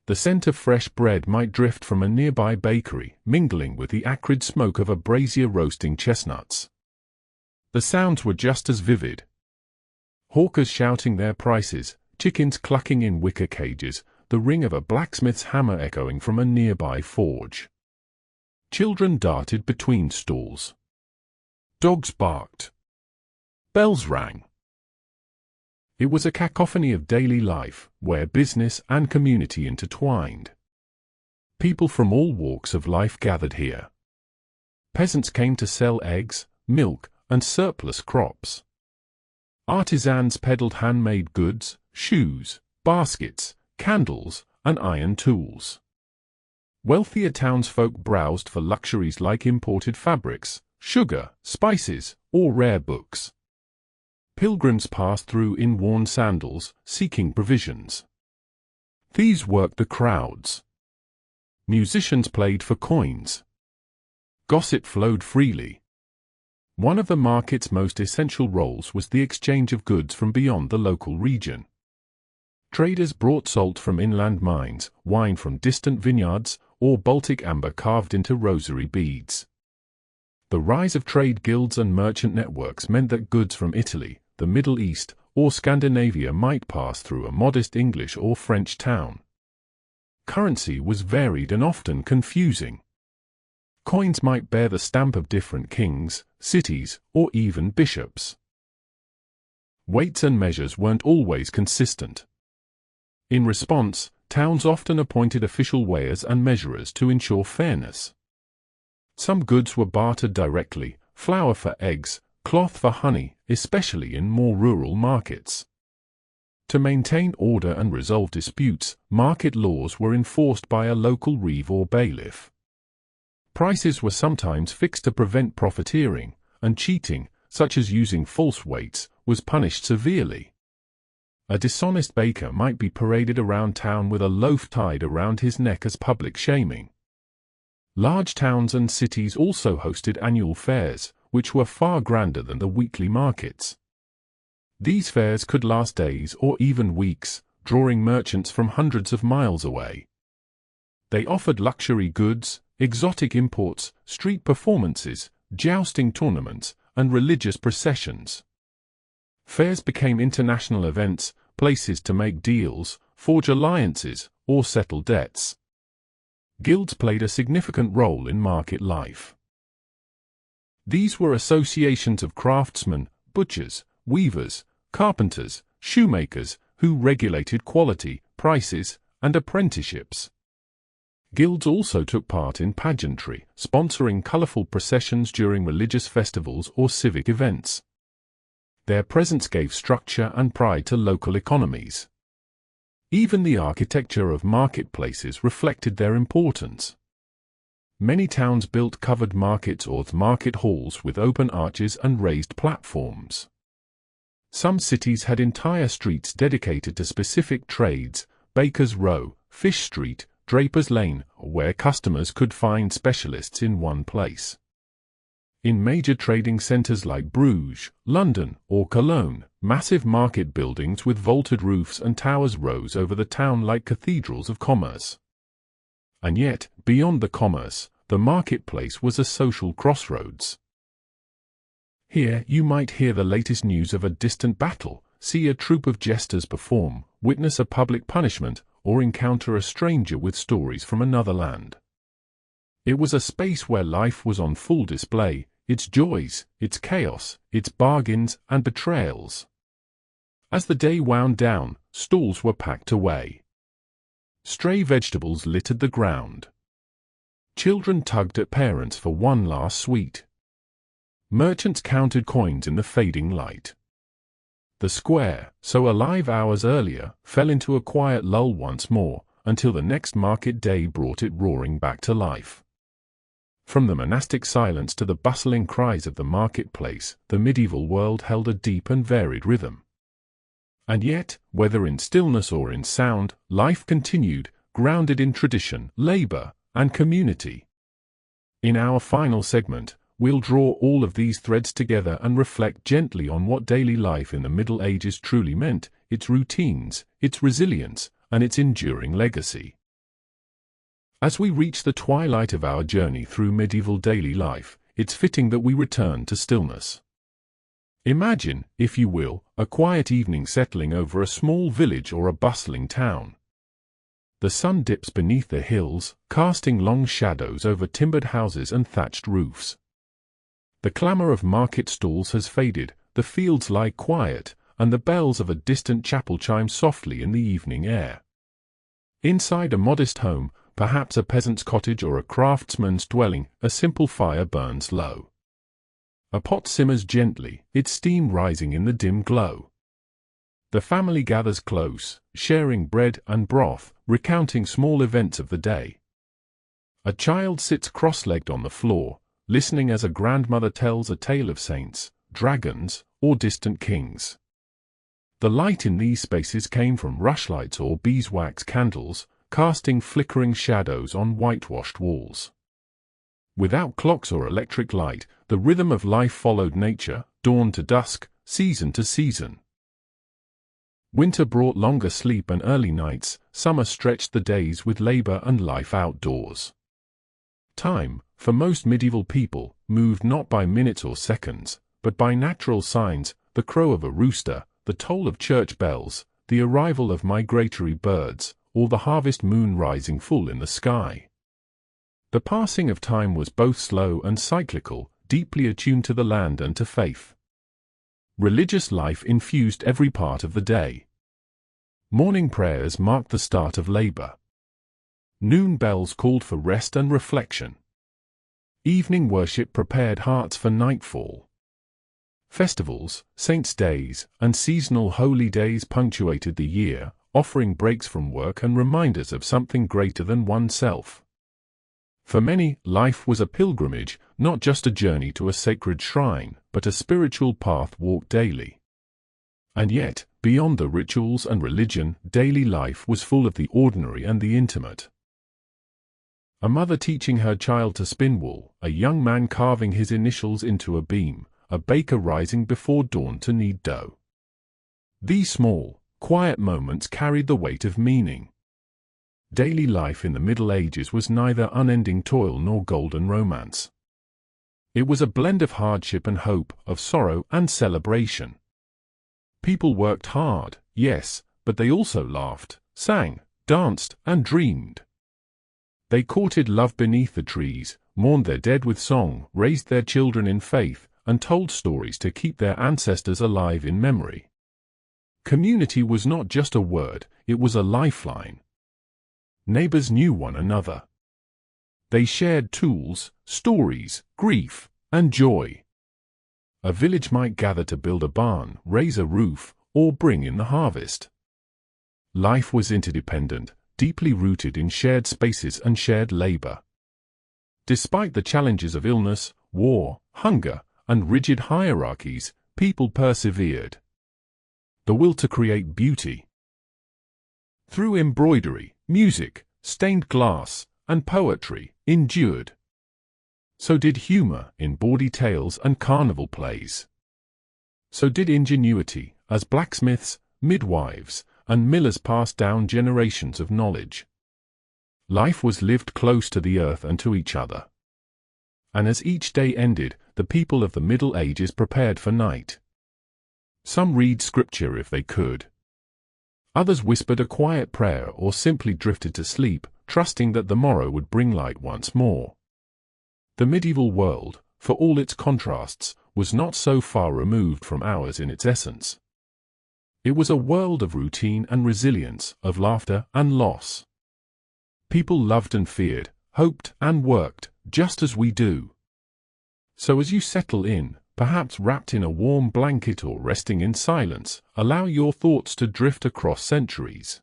The scent of fresh bread might drift from a nearby bakery, mingling with the acrid smoke of a brazier roasting chestnuts. The sounds were just as vivid. Hawkers shouting their prices, chickens clucking in wicker cages, the ring of a blacksmith's hammer echoing from a nearby forge. Children darted between stalls. Dogs barked. Bells rang. It was a cacophony of daily life, where business and community intertwined. People from all walks of life gathered here. Peasants came to sell eggs, milk, and surplus crops. Artisans peddled handmade goods, shoes, baskets, candles, and iron tools. Wealthier townsfolk browsed for luxuries like imported fabrics, sugar, spices, or rare books. Pilgrims passed through in worn sandals, seeking provisions. Thieves worked the crowds. Musicians played for coins. Gossip flowed freely. One of the market's most essential roles was the exchange of goods from beyond the local region. Traders brought salt from inland mines, wine from distant vineyards, or Baltic amber carved into rosary beads. The rise of trade guilds and merchant networks meant that goods from Italy, the Middle East, or Scandinavia might pass through a modest English or French town. Currency was varied and often confusing. Coins might bear the stamp of different kings, cities, or even bishops. Weights and measures weren't always consistent. In response, towns often appointed official weighers and measurers to ensure fairness. Some goods were bartered directly: flour for eggs, cloth for honey, especially in more rural markets. To maintain order and resolve disputes, market laws were enforced by a local reeve or bailiff. Prices were sometimes fixed to prevent profiteering, and cheating, such as using false weights, was punished severely. A dishonest baker might be paraded around town with a loaf tied around his neck as public shaming. Large towns and cities also hosted annual fairs, which were far grander than the weekly markets. These fairs could last days or even weeks, drawing merchants from hundreds of miles away. They offered luxury goods, exotic imports, street performances, jousting tournaments, and religious processions. Fairs became international events, places to make deals, forge alliances, or settle debts. Guilds played a significant role in market life. These were associations of craftsmen, butchers, weavers, carpenters, shoemakers, who regulated quality, prices, and apprenticeships. Guilds also took part in pageantry, sponsoring colorful processions during religious festivals or civic events. Their presence gave structure and pride to local economies. Even the architecture of marketplaces reflected their importance. Many towns built covered markets or market halls with open arches and raised platforms. Some cities had entire streets dedicated to specific trades: Baker's Row, Fish Street, Draper's Lane, where customers could find specialists in one place. In major trading centers like Bruges, London, or Cologne, massive market buildings with vaulted roofs and towers rose over the town like cathedrals of commerce. And yet, beyond the commerce, the marketplace was a social crossroads. Here you might hear the latest news of a distant battle, see a troupe of jesters perform, witness a public punishment, or encounter a stranger with stories from another land. It was a space where life was on full display, its joys, its chaos, its bargains and betrayals. As the day wound down, stalls were packed away. Stray vegetables littered the ground. Children tugged at parents for one last sweet. Merchants counted coins in the fading light. The square, so alive hours earlier, fell into a quiet lull once more, until the next market day brought it roaring back to life. From the monastic silence to the bustling cries of the marketplace, the medieval world held a deep and varied rhythm. And yet, whether in stillness or in sound, life continued, grounded in tradition, labor, and community. In our final segment, we'll draw all of these threads together and reflect gently on what daily life in the Middle Ages truly meant, its routines, its resilience, and its enduring legacy. As we reach the twilight of our journey through medieval daily life, it's fitting that we return to stillness. Imagine, if you will, a quiet evening settling over a small village or a bustling town. The sun dips beneath the hills, casting long shadows over timbered houses and thatched roofs. The clamor of market stalls has faded, the fields lie quiet, and the bells of a distant chapel chime softly in the evening air. Inside a modest home, perhaps a peasant's cottage or a craftsman's dwelling, a simple fire burns low. A pot simmers gently, its steam rising in the dim glow. The family gathers close, sharing bread and broth, recounting small events of the day. A child sits cross-legged on the floor, listening as a grandmother tells a tale of saints, dragons, or distant kings. The light in these spaces came from rushlights or beeswax candles, casting flickering shadows on whitewashed walls. Without clocks or electric light, the rhythm of life followed nature, dawn to dusk, season to season. Winter brought longer sleep and early nights, summer stretched the days with labor and life outdoors. Time, for most medieval people, moved not by minutes or seconds, but by natural signs: the crow of a rooster, the toll of church bells, the arrival of migratory birds, or the harvest moon rising full in the sky. The passing of time was both slow and cyclical, deeply attuned to the land and to faith. Religious life infused every part of the day. Morning prayers marked the start of labor. Noon bells called for rest and reflection. Evening worship prepared hearts for nightfall. Festivals, saints' days, and seasonal holy days punctuated the year, offering breaks from work and reminders of something greater than oneself. For many, life was a pilgrimage, not just a journey to a sacred shrine, but a spiritual path walked daily. And yet, beyond the rituals and religion, daily life was full of the ordinary and the intimate. A mother teaching her child to spin wool, a young man carving his initials into a beam, a baker rising before dawn to knead dough. These small, quiet moments carried the weight of meaning. Daily life in the Middle Ages was neither unending toil nor golden romance. It was a blend of hardship and hope, of sorrow and celebration. People worked hard, yes, but they also laughed, sang, danced, and dreamed. They courted love beneath the trees, mourned their dead with song, raised their children in faith, and told stories to keep their ancestors alive in memory. Community was not just a word, it was a lifeline. Neighbors knew one another. They shared tools, stories, grief, and joy. A village might gather to build a barn, raise a roof, or bring in the harvest. Life was interdependent, deeply rooted in shared spaces and shared labor. Despite the challenges of illness, war, hunger, and rigid hierarchies, people persevered. The will to create beauty. Through embroidery, music, stained glass, and poetry, endured. So did humor in bawdy tales and carnival plays. So did ingenuity, as blacksmiths, midwives, and millers passed down generations of knowledge. Life was lived close to the earth and to each other. And as each day ended, the people of the Middle Ages prepared for night. Some read scripture if they could. Others whispered a quiet prayer or simply drifted to sleep, trusting that the morrow would bring light once more. The medieval world, for all its contrasts, was not so far removed from ours in its essence. It was a world of routine and resilience, of laughter and loss. People loved and feared, hoped and worked, just as we do. So as you settle in, perhaps wrapped in a warm blanket or resting in silence, allow your thoughts to drift across centuries.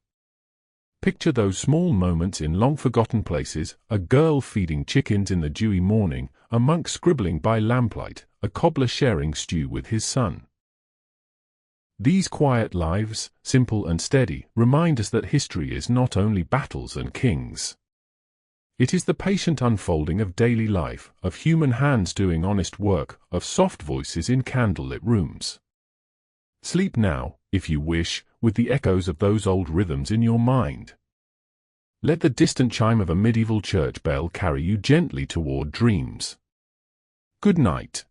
Picture those small moments in long-forgotten places: a girl feeding chickens in the dewy morning, a monk scribbling by lamplight, a cobbler sharing stew with his son. These quiet lives, simple and steady, remind us that history is not only battles and kings. It is the patient unfolding of daily life, of human hands doing honest work, of soft voices in candlelit rooms. Sleep now, if you wish, with the echoes of those old rhythms in your mind. Let the distant chime of a medieval church bell carry you gently toward dreams. Good night.